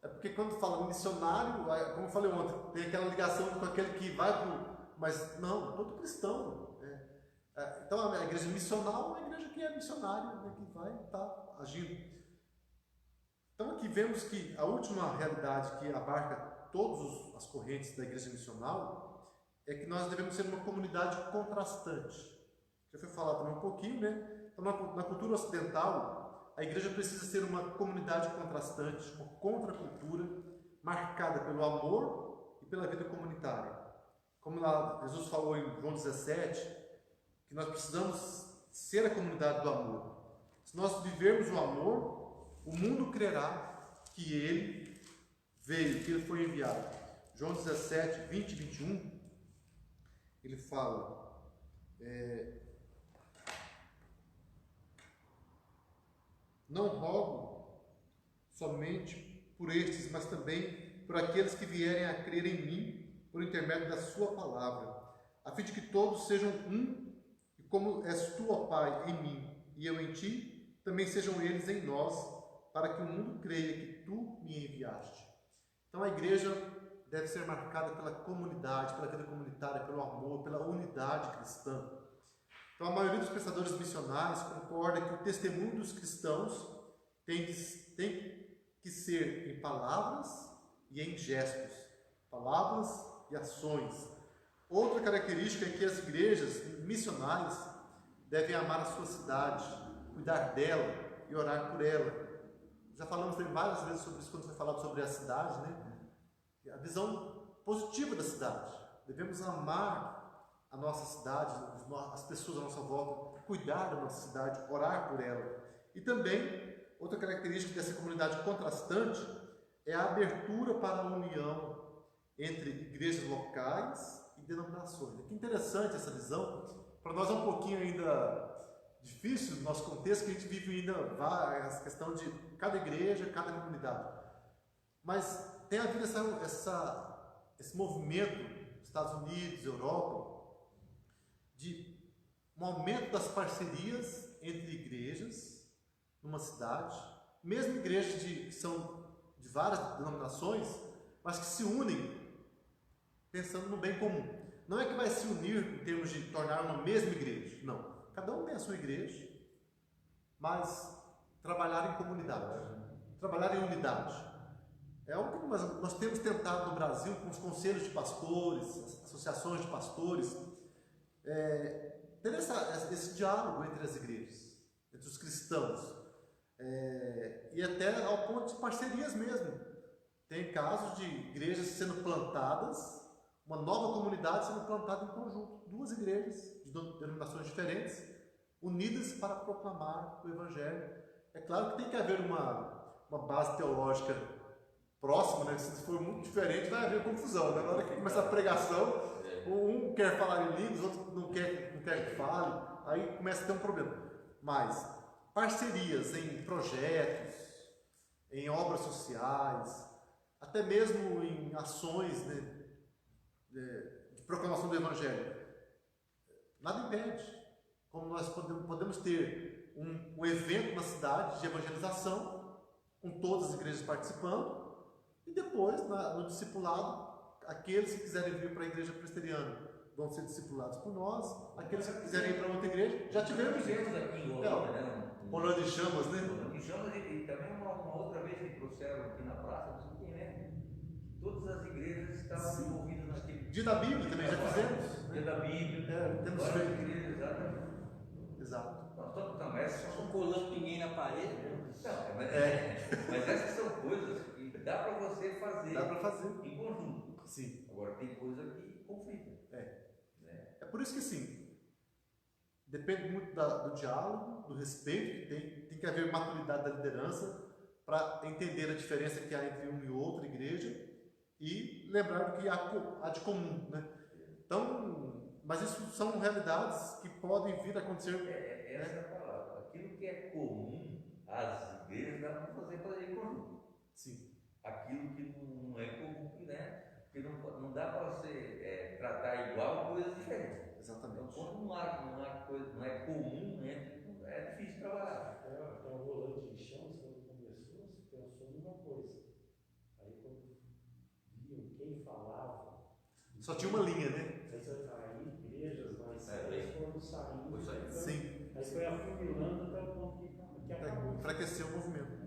É porque quando fala missionário, como eu falei ontem, tem aquela ligação com aquele que vai para mas não, todo cristão. Então a igreja missional é uma igreja que é missionária, né? Que vai estar agindo. Então aqui vemos que a última realidade que abarca todas as correntes da igreja missional é que nós devemos ser uma comunidade contrastante. Já foi falado também um pouquinho, né? Então, na cultura ocidental, a igreja precisa ser uma comunidade contrastante, uma contracultura, marcada pelo amor e pela vida comunitária. Como lá Jesus falou em João 17, que nós precisamos ser a comunidade do amor. Se nós vivermos o amor, o mundo crerá que ele veio, que ele foi enviado. João 17, 20 e 21, ele fala: não rogo somente por estes, mas também por aqueles que vierem a crer em mim por intermédio da sua palavra, a fim de que todos sejam um, e como és tu, ó Pai, em mim e eu em ti, também sejam eles em nós, para que o mundo creia que tu me enviaste. Então a igreja deve ser marcada pela comunidade, pela vida comunitária, pelo amor, pela unidade cristã. Então a maioria dos pensadores missionários concorda que o testemunho dos cristãos tem que ser em palavras e em gestos, palavras e ações. Outra característica é que as igrejas missionárias devem amar a sua cidade, cuidar dela e orar por ela. Já falamos também várias vezes sobre isso quando foi falado sobre a cidade, né? A visão positiva da cidade. Devemos amar a nossa cidade, as pessoas à nossa volta, cuidar da nossa cidade, orar por ela. E também, outra característica dessa comunidade contrastante é a abertura para a união entre igrejas locais e denominações. Que interessante essa visão. Para nós é um pouquinho ainda difícil no nosso contexto, que a gente vive ainda essa questão de cada igreja, cada comunidade. Mas tem havido esse movimento nos Estados Unidos, Europa, de um aumento das parcerias entre igrejas numa cidade, mesmo igrejas que são de várias denominações, mas que se unem pensando no bem comum. Não é que vai se unir em termos de tornar uma mesma igreja, não. Cada um tem a sua igreja, mas trabalhar em comunidade, trabalhar em unidade. É algo que nós temos tentado no Brasil com os conselhos de pastores, as associações de pastores, ter esse diálogo entre as igrejas, entre os cristãos, e até ao ponto de parcerias mesmo. Tem casos de igrejas sendo plantadas, uma nova comunidade sendo plantada em conjunto, duas igrejas de denominações diferentes, unidas para proclamar o Evangelho. É claro que tem que haver uma base teológica próxima, né? Se for muito diferente, vai haver confusão. Né? Na hora que começa a pregação, um quer falar em línguas, o outro não quer que fale, aí começa a ter um problema. Mas parcerias em projetos, em obras sociais, até mesmo em ações, né, de proclamação do Evangelho, nada impede. Como nós podemos ter um evento na cidade de evangelização, com todas as igrejas participando, e depois, no discipulado, aqueles que quiserem vir para a igreja presbiteriana vão ser discipulados por nós, aqueles que quiserem ir para outra igreja, já tivemos aqui em Goiânia, né? Polônia de Chamas, né? Polônia de Chamas, e também uma outra vez que trouxeram aqui na praça, não sei quem é, todas as igrejas estavam envolvidas naquele. Dia da Bíblia também já fizemos. Dia da Bíblia. Temos várias feito. igrejas, exatamente. Exato. Então, essas Não colando ninguém na parede. Não, mas essas são coisas que dá para você fazer. Dá para fazer. Em conjunto. Sim. Agora tem coisa que conflita. É por isso que sim, depende muito do diálogo, do respeito que tem que haver maturidade da liderança para entender a diferença que há entre uma e outra igreja e lembrar que há de comum, né? Então, mas isso são realidades que podem vir a acontecer. Essa é a palavra. Aquilo que é comum às igrejas dá para fazer em conjunto. Sim. Aquilo que não é comum, né? Que não dá para ser tratar igual coisas diferentes. Exatamente. Então, quando não há coisa, não é comum, né, é difícil trabalhar. Até o volante em chão, quando começou, se pensou numa coisa. Aí quando viam quem falava. Só tinha uma linha, né? Aí igrejas mais É, sérias foram saindo. Foi saindo. Então, Sim. aí foi afunilando até o ponto que acabou. Enfraqueceu o movimento.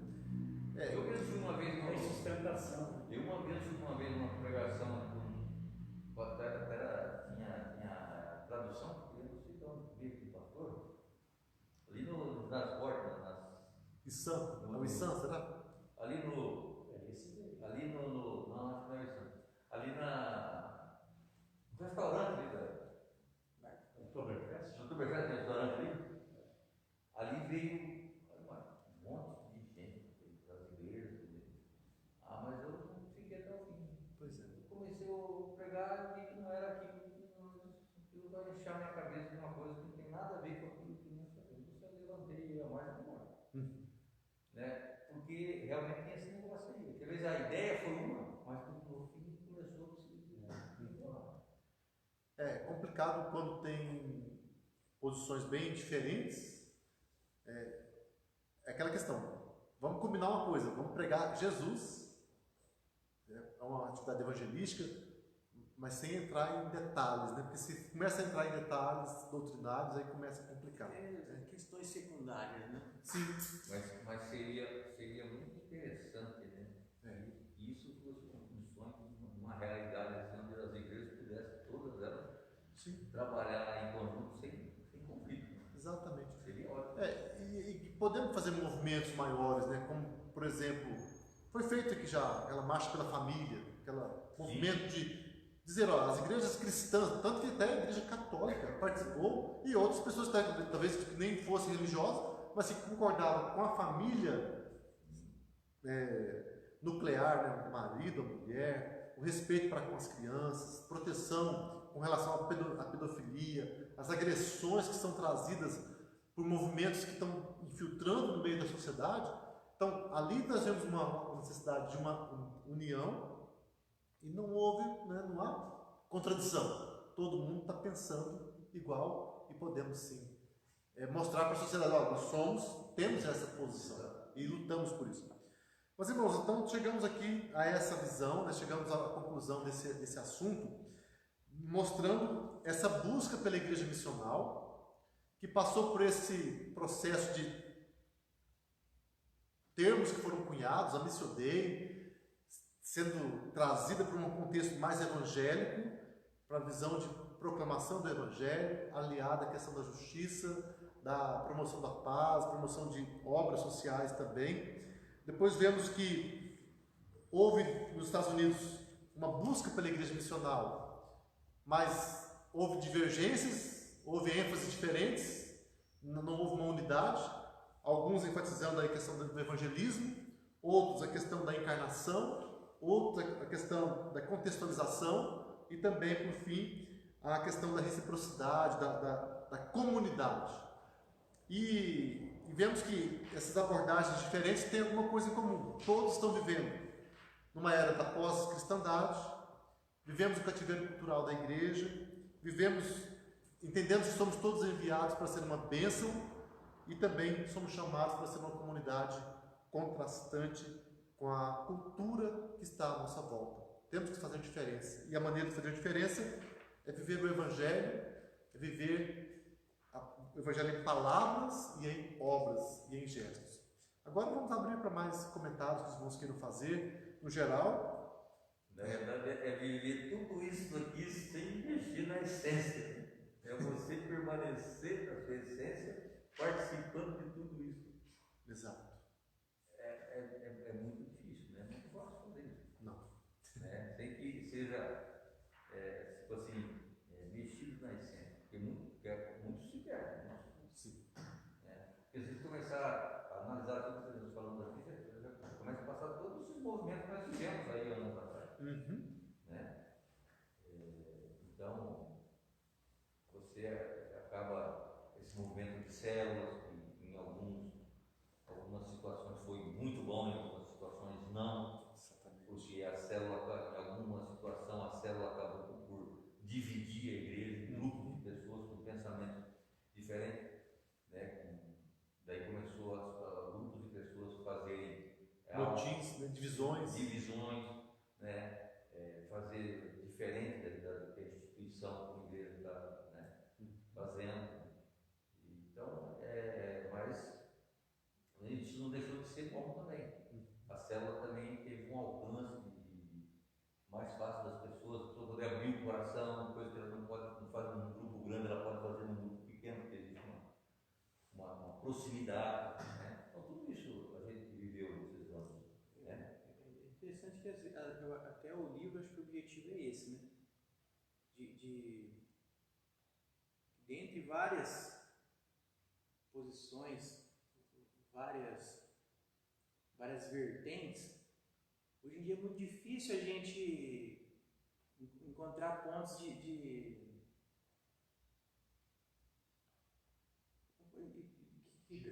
Eu mesmo fui uma vez Tem sustentação. Eu fui uma vez numa pregação tinha tradução, porque eu não sei de onde veio aquele pastor, ali nas portas, É o Issan, será? ali no, É esse daí. ali no, não, acho que não é isso, ali no restaurante ali O Oktoberfest? no Oktoberfest, tem um restaurante ali veio um monte de gente das igrejas, mas eu não fiquei até o fim. Pois é. Eu comecei a pregar e vi que não era aquilo que vai deixar minha cabeça de uma coisa que não tem nada a ver com aquilo que nós fazemos. Eu levantei a mais de morte. Né? Porque realmente tem esse negócio aí. Às vezes a ideia foi uma, mas no fim começou a se É complicado quando tem posições bem diferentes. É aquela questão. Vamos combinar uma coisa, vamos pregar Jesus. É uma atividade evangelística, mas sem entrar em detalhes, né? Porque se começa a entrar em detalhes doutrinários, aí começa a complicar. Questões secundárias, né? Sim. Mas seria muito interessante, né? Isso fosse um sonho, uma realidade assim, onde as igrejas pudessem, todas elas, trabalhar em conjunto sem conflito. Exatamente. Seria ótimo. E podemos fazer movimentos maiores, né? Como, por exemplo, foi feito aqui já aquela marcha pela família, aquele movimento de dizer, ó, as igrejas cristãs, tanto que até a igreja católica participou, e outras pessoas talvez que nem fossem religiosas, mas que concordavam com a família nuclear, né? O marido, a mulher, o respeito para com as crianças, proteção com relação à pedofilia, as agressões que são trazidas por movimentos que estão infiltrando no meio da sociedade. Então, ali nós vemos uma necessidade de uma união e não houve, né, não há contradição. Todo mundo está pensando igual e podemos sim mostrar para a sociedade, ó, nós temos essa posição e lutamos por isso. Mas, irmãos, então chegamos aqui a essa visão, né, chegamos à conclusão desse assunto, mostrando essa busca pela igreja missional, que passou por esse processo de termos que foram cunhados, a Missio Dei, sendo trazida para um contexto mais evangélico, para a visão de proclamação do Evangelho, aliada à questão da justiça, da promoção da paz, promoção de obras sociais também. Depois vemos que houve nos Estados Unidos uma busca pela igreja missional, mas houve divergências, houve ênfases diferentes, não houve uma unidade, alguns enfatizando a questão do evangelismo, outros a questão da encarnação, outra a questão da contextualização e também, por fim, a questão da reciprocidade, da comunidade. E vemos que essas abordagens diferentes têm alguma coisa em comum. Todos estão vivendo numa era da pós-cristandade, vivemos o cativeiro cultural da igreja, entendemos que somos todos enviados para ser uma bênção e também somos chamados para ser uma comunidade contrastante com a cultura que está à nossa volta. Temos que fazer diferença. E a maneira de fazer a diferença é viver o Evangelho, é viver o Evangelho em palavras e em obras e em gestos. Agora vamos abrir para mais comentários que os irmãos queiram fazer. No geral, na verdade, é viver tudo isso aqui sem mexer na essência. É você permanecer na sua essência, participando de tudo isso. Exato. É muito difícil, né? Não posso fazer isso. Não. Né? Sem que seja, tipo assim, mexido na essência. Porque muito se perde. Né? Sim. Porque se você começar a analisar tudo que nós estamos falando aqui, você já começa a passar todos esses movimentos que nós tivemos aí anos atrás. Né? Então, você acaba, esse movimento de células, né? Divisões, né? Fazer diferente da que a instituição como igreja está, né? Fazendo. Então, mas isso não deixou de ser bom também. A célula também teve um alcance mais fácil das pessoas, a pessoa poder abrir o coração, coisa que ela não faz num grupo grande, ela pode fazer num grupo pequeno, porque existe uma proximidade, né? Então tudo isso a gente viveu nesses anos, né? É interessante que até o livro, acho que o objetivo é esse, né? Dentre várias posições, várias vertentes, hoje em dia é muito difícil a gente encontrar pontos que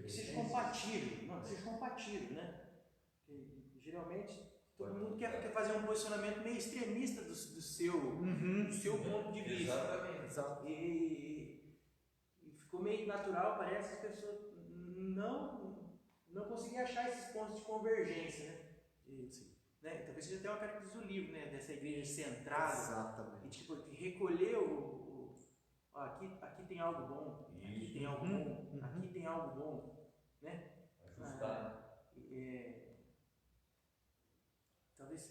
seja compatível, não, que seja compatível, né? Porque, geralmente todo mundo quer fazer um posicionamento meio extremista do seu ponto de vista. Exatamente. Exato. E ficou meio natural, parece que as pessoas não conseguiam achar esses pontos de convergência, né? Né? Talvez seja até uma característica do livro, né? Dessa igreja centrada. Exatamente. E tipo, recolher aqui tem algo bom, aqui tem algo bom, aqui tem algo bom, né? Ajustar. Talvez.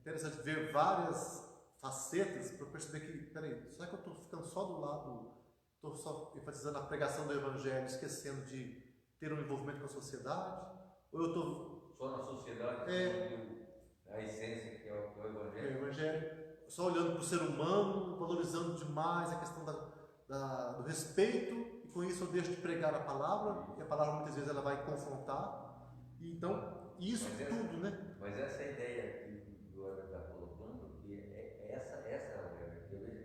Interessante ver várias facetas para perceber que, peraí, será que eu estou ficando só do lado, estou só enfatizando a pregação do Evangelho, esquecendo de ter um envolvimento com a sociedade? Ou eu estou só na sociedade a essência que é o Evangelho? O Evangelho, só olhando para o ser humano, valorizando demais a questão do respeito, e com isso eu deixo de pregar a palavra, e a palavra muitas vezes ela vai confrontar, e então isso tudo, né? Mas essa ideia que o Eduardo está colocando, que essa é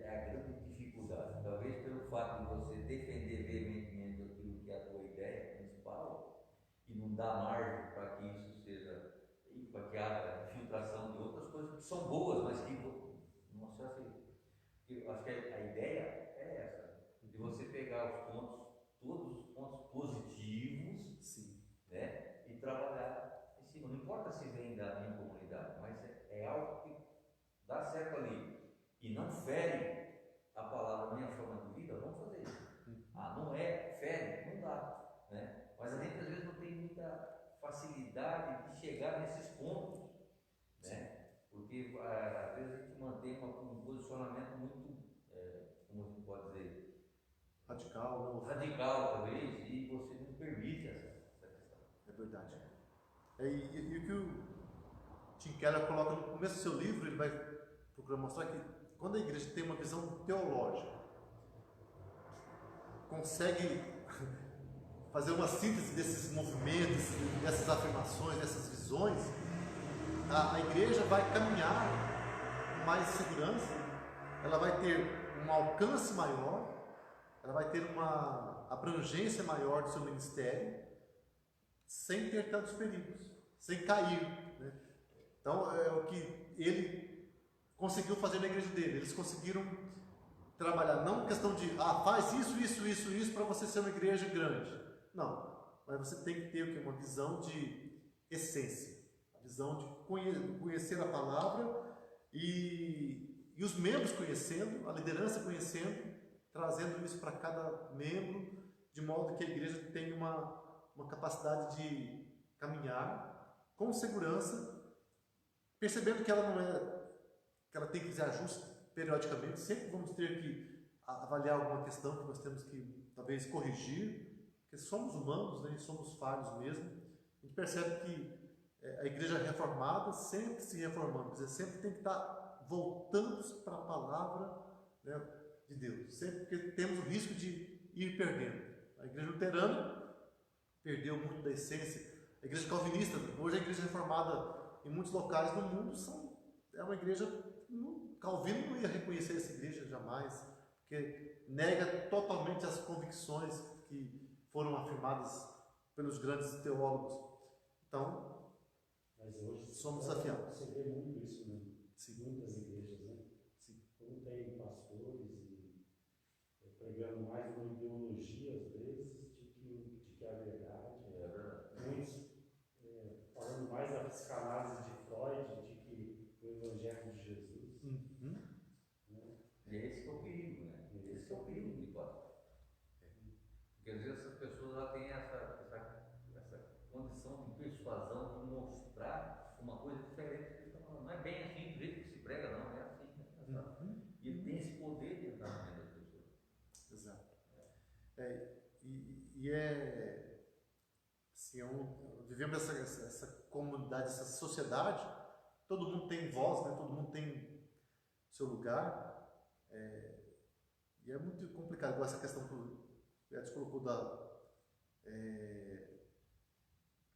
a grande dificuldade. Talvez pelo fato de você defender veementemente aquilo que é a tua ideia principal e não dar margem para que isso seja, para que haja infiltração de outras coisas que são boas, mas que não sei se. Eu acho que a ideia é essa, de você pegar todos os pontos positivos, Sim, né, e trabalhar em cima. Não importa se vem da minha comunidade, mas é algo que dá certo ali e não fere a palavra, a minha forma de vida, vamos fazer isso. Não fere, não dá, né? Mas a gente às vezes não tem muita facilidade de chegar nesses pontos, né? Porque às vezes a gente mantém um posicionamento muito, como a gente pode dizer, radical, talvez, e você não permite essa questão. É verdade. E o que o Tim Keller coloca no começo do seu livro, ele vai procurar mostrar que quando a igreja tem uma visão teológica, consegue fazer uma síntese desses movimentos, dessas afirmações, dessas visões, a igreja vai caminhar com mais segurança, ela vai ter um alcance maior, ela vai ter uma abrangência maior do seu ministério, sem ter tantos perigos, sem cair, né? Então é o que ele conseguiu fazer na igreja dele. Eles conseguiram trabalhar, não questão de faz isso para você ser uma igreja grande. Não, mas você tem que ter o que? Uma visão de essência, a visão de conhecer a palavra e os membros conhecendo, a liderança conhecendo, trazendo isso para cada membro, de modo que a igreja tenha uma capacidade de caminhar com segurança, percebendo que ela não que ela tem que fazer ajustes periodicamente. Sempre vamos ter que avaliar alguma questão que nós temos que talvez corrigir, porque somos humanos, né? Somos falhos mesmo. A gente percebe que a igreja reformada sempre se reformando, quer dizer, sempre tem que estar voltando para a palavra, né, de Deus, sempre, porque temos o risco de ir perdendo. A igreja luterana perdeu muito da essência. A igreja calvinista, hoje a igreja reformada em muitos locais do mundo é uma igreja, Calvino não ia reconhecer essa igreja jamais, porque nega totalmente as convicções que foram afirmadas pelos grandes teólogos. Então, mas hoje somos desafiados. Você vê muito isso, né? Sim. Muitas igrejas, né? Sim. Como tem pastores e pregando mais uma ideologia, às vezes, de que a verdade. É verdade. Muitos falando mais da psicanálise de uma coisa diferente que ele está falando. Não é bem assim, do jeito que se prega, não, é assim. E ele tem esse poder de entrar na mente das pessoas. Exato. Assim, vivemos essa comunidade, essa sociedade, todo mundo tem voz, né? Todo mundo tem seu lugar, e é muito complicado, igual essa questão que o Edson colocou da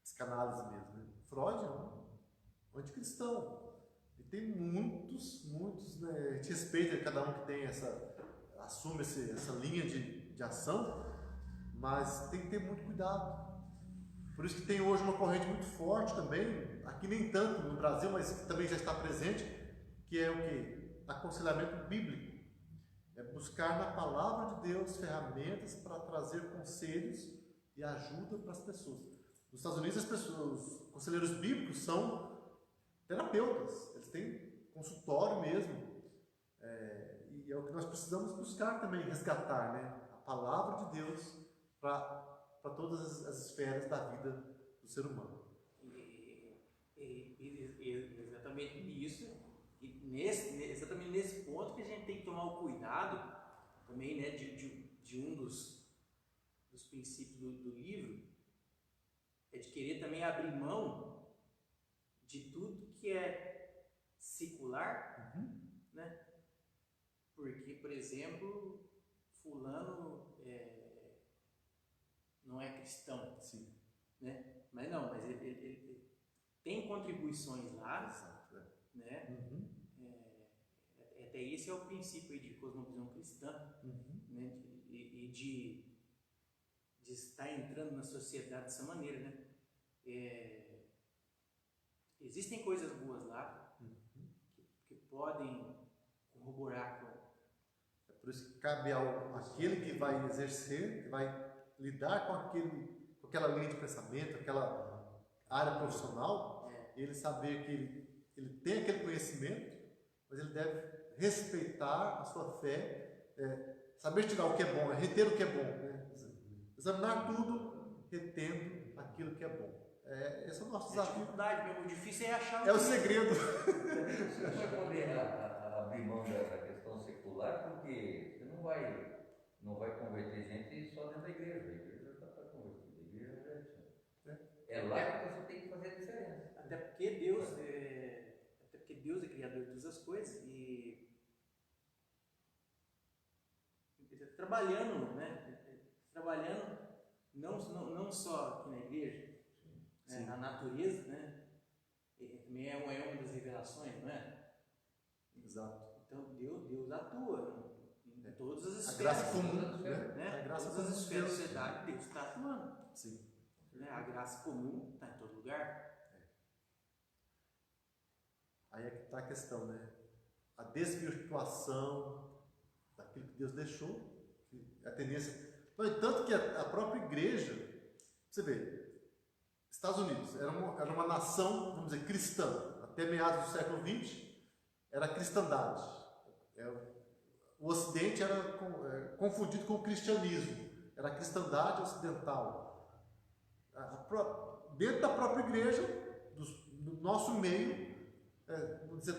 psicanálise mesmo, né? Freud é um anticristão, e tem muitos, né? A gente respeita cada um que tem assume essa linha de ação, mas tem que ter muito cuidado. Por isso que tem hoje uma corrente muito forte também, aqui nem tanto no Brasil, mas que também já está presente, que é o quê? Aconselhamento bíblico. É buscar na palavra de Deus ferramentas para trazer conselhos e ajuda para as pessoas. Nos Estados Unidos, os conselheiros bíblicos são terapeutas, eles têm consultório mesmo, e é o que nós precisamos buscar também, resgatar, né? A palavra de Deus para todas as esferas da vida do ser humano. Exatamente isso, e exatamente nesse ponto que a gente tem que tomar o cuidado também, né, de um dos princípios do livro, é de querer também abrir mão de tudo que é secular, né? Porque, por exemplo, fulano não é cristão, Sim. né? Mas ele tem contribuições lá, Exato, né? Até esse é o princípio aí de cosmovisão cristã, né? E de estar entrando na sociedade dessa maneira, né? Existem coisas boas lá que podem corroborar com. É por isso que cabe àquele que vai exercer, que vai lidar com aquela linha de pensamento, aquela área profissional, ele saber que ele tem aquele conhecimento, mas ele deve respeitar a sua fé, saber tirar o que é bom, reter o que é bom, né? Examinar tudo, retendo aquilo que é bom. Esse é o nosso desafio. Dificuldade mesmo, o difícil é achar É o segredo. Você não vai poder abrir mão da questão secular, porque você não vai converter gente só dentro da igreja. A igreja já está convertida, a igreja já é lá que você tem que fazer a diferença. Até porque Deus é criador de todas as coisas e trabalhando, né? Trabalhando não só aqui na igreja, né? Na natureza, né? Também é uma das revelações, não é? Exato. Então Deus atua em todas as esferas. A graça comum, né? A graça todas as comum esferas da Deus. sociedade, Deus está atuando. Sim. Né? A graça comum está em todo lugar. Aí é que está a questão, né? A desvirtuação daquilo que Deus deixou, a tendência. Tanto que a própria igreja, você vê, Estados Unidos era uma nação, vamos dizer, cristã. Até meados do século XX, era a cristandade. O Ocidente era confundido com o cristianismo. Era a cristandade ocidental. Dentro da própria igreja, do nosso meio, vamos dizer,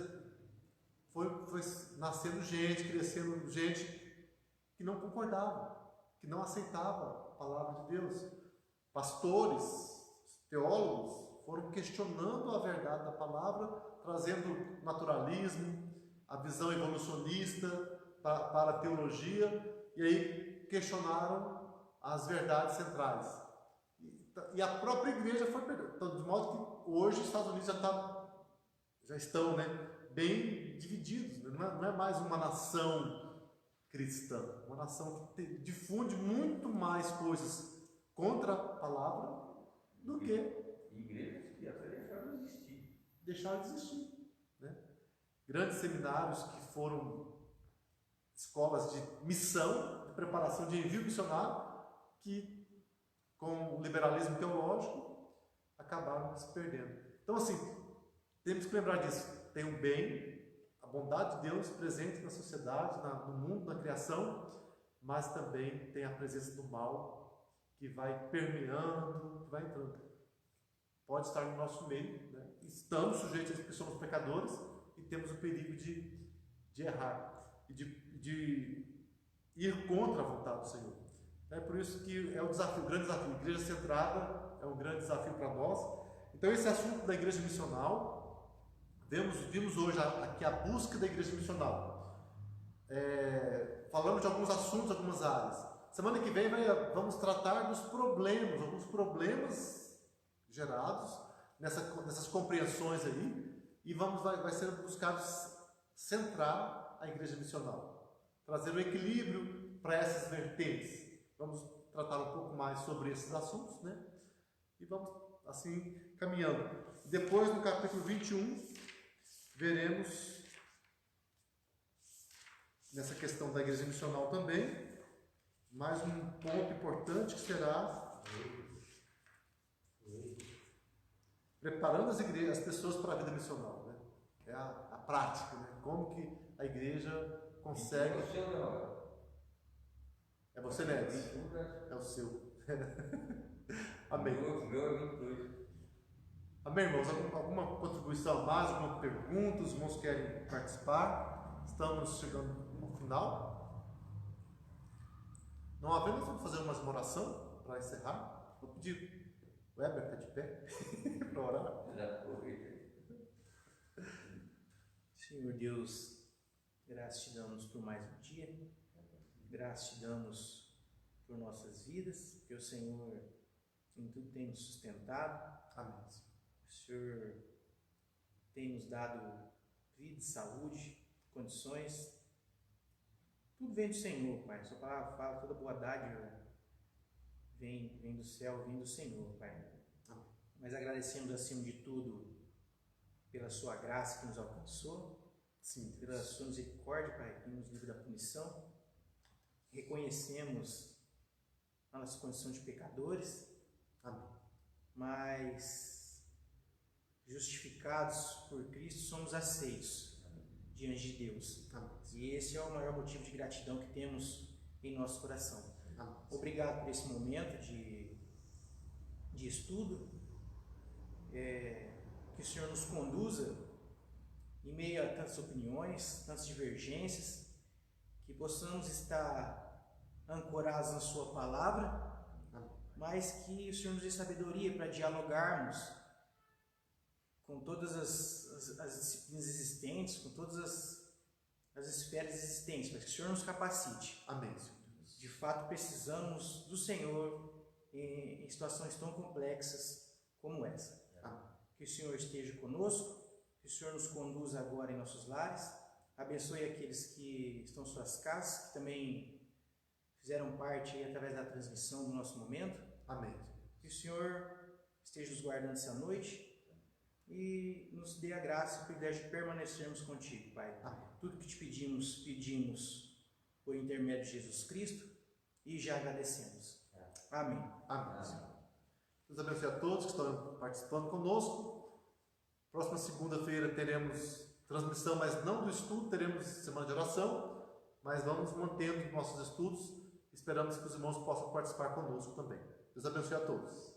foi nascendo gente, crescendo gente que não concordava, que não aceitava a palavra de Deus. Pastores, teólogos foram questionando a verdade da palavra, trazendo naturalismo, a visão evolucionista para a teologia, e aí questionaram as verdades centrais. E a própria igreja foi perdendo. Então, de modo que hoje os Estados Unidos já estão, né, bem divididos. Né? Não é mais uma nação cristã, uma nação que difunde muito mais coisas contra a palavra do que igrejas que até deixaram de existir. Deixaram de existir. Né? Grandes seminários que foram escolas de missão, de preparação de envio missionário, que com o liberalismo teológico acabaram se perdendo. Então, assim, temos que lembrar disso. Tem o bem, a bondade de Deus presente na sociedade, no mundo, na criação, mas também tem a presença do mal que vai permeando, que vai entrando. pode estar no nosso meio, né? Estamos sujeitos a isso porque somos pecadores e temos o perigo de errar e de ir contra a vontade do Senhor. É por isso que é o desafio, o grande desafio. Igreja centrada é um grande desafio para nós. Então, esse assunto da igreja missional, vimos hoje aqui a busca da igreja missional. Falamos de alguns assuntos, algumas áreas. Semana que vem vamos tratar dos problemas, alguns problemas gerados nessas compreensões aí, e vai ser buscado centrar a igreja missional, trazer um equilíbrio para essas vertentes. Vamos tratar um pouco mais sobre esses assuntos, né? E vamos assim caminhando. Depois, no capítulo 21, veremos nessa questão da igreja missional também mais um ponto importante que será preparando as pessoas para a vida missional, né? É a prática, né? Como que a igreja consegue. É você, Neto? É o seu. Amém. O meu é 22. Amém, irmãos? Alguma contribuição a mais? Alguma pergunta? Os irmãos querem participar? Estamos chegando no final. Não havendo, vamos fazer uma oração para encerrar. Vou pedir o Weber está de pé para orar. Senhor Deus, graças te damos por mais um dia. Graças te damos por nossas vidas, porque o Senhor em tudo tem nos sustentado. Amém. O Senhor tem nos dado vida, saúde, condições. Tudo vem do Senhor, Pai. Sua palavra fala, toda boa dádiva vem do céu, vem do Senhor, Pai. Amém. Mas agradecemos acima de tudo pela sua graça que nos alcançou. Sim, pela sua misericórdia, Pai, que nos livra da punição. Reconhecemos a nossa condição de pecadores. Amém. Mas justificados por Cristo somos aceitos diante de Deus. Amém. E esse é o maior motivo de gratidão que temos em nosso coração. Amém. Obrigado por esse momento de estudo. Que o Senhor nos conduza em meio a tantas opiniões, tantas divergências, que possamos estar ancorados na sua palavra, mas que o Senhor nos dê sabedoria para dialogarmos com todas as disciplinas existentes, com todas as esferas existentes, mas que o Senhor nos capacite. Amém, Senhor. De fato, precisamos do Senhor em situações tão complexas como essa. Amém. Que o Senhor esteja conosco, que o Senhor nos conduza agora em nossos lares, abençoe aqueles que estão em suas casas, que também fizeram parte aí, através da transmissão do nosso momento. Amém. Que o Senhor esteja nos guardando essa noite e nos dê a graça e o privilégio de permanecermos contigo, Pai. Amém. Tudo que te pedimos por intermédio de Jesus Cristo e já agradecemos. Amém. Amém. Deus abençoe a todos que estão participando conosco. Próxima segunda-feira teremos transmissão, mas não do estudo, teremos semana de oração, mas vamos mantendo nossos estudos. Esperamos que os irmãos possam participar conosco também. Deus abençoe a todos.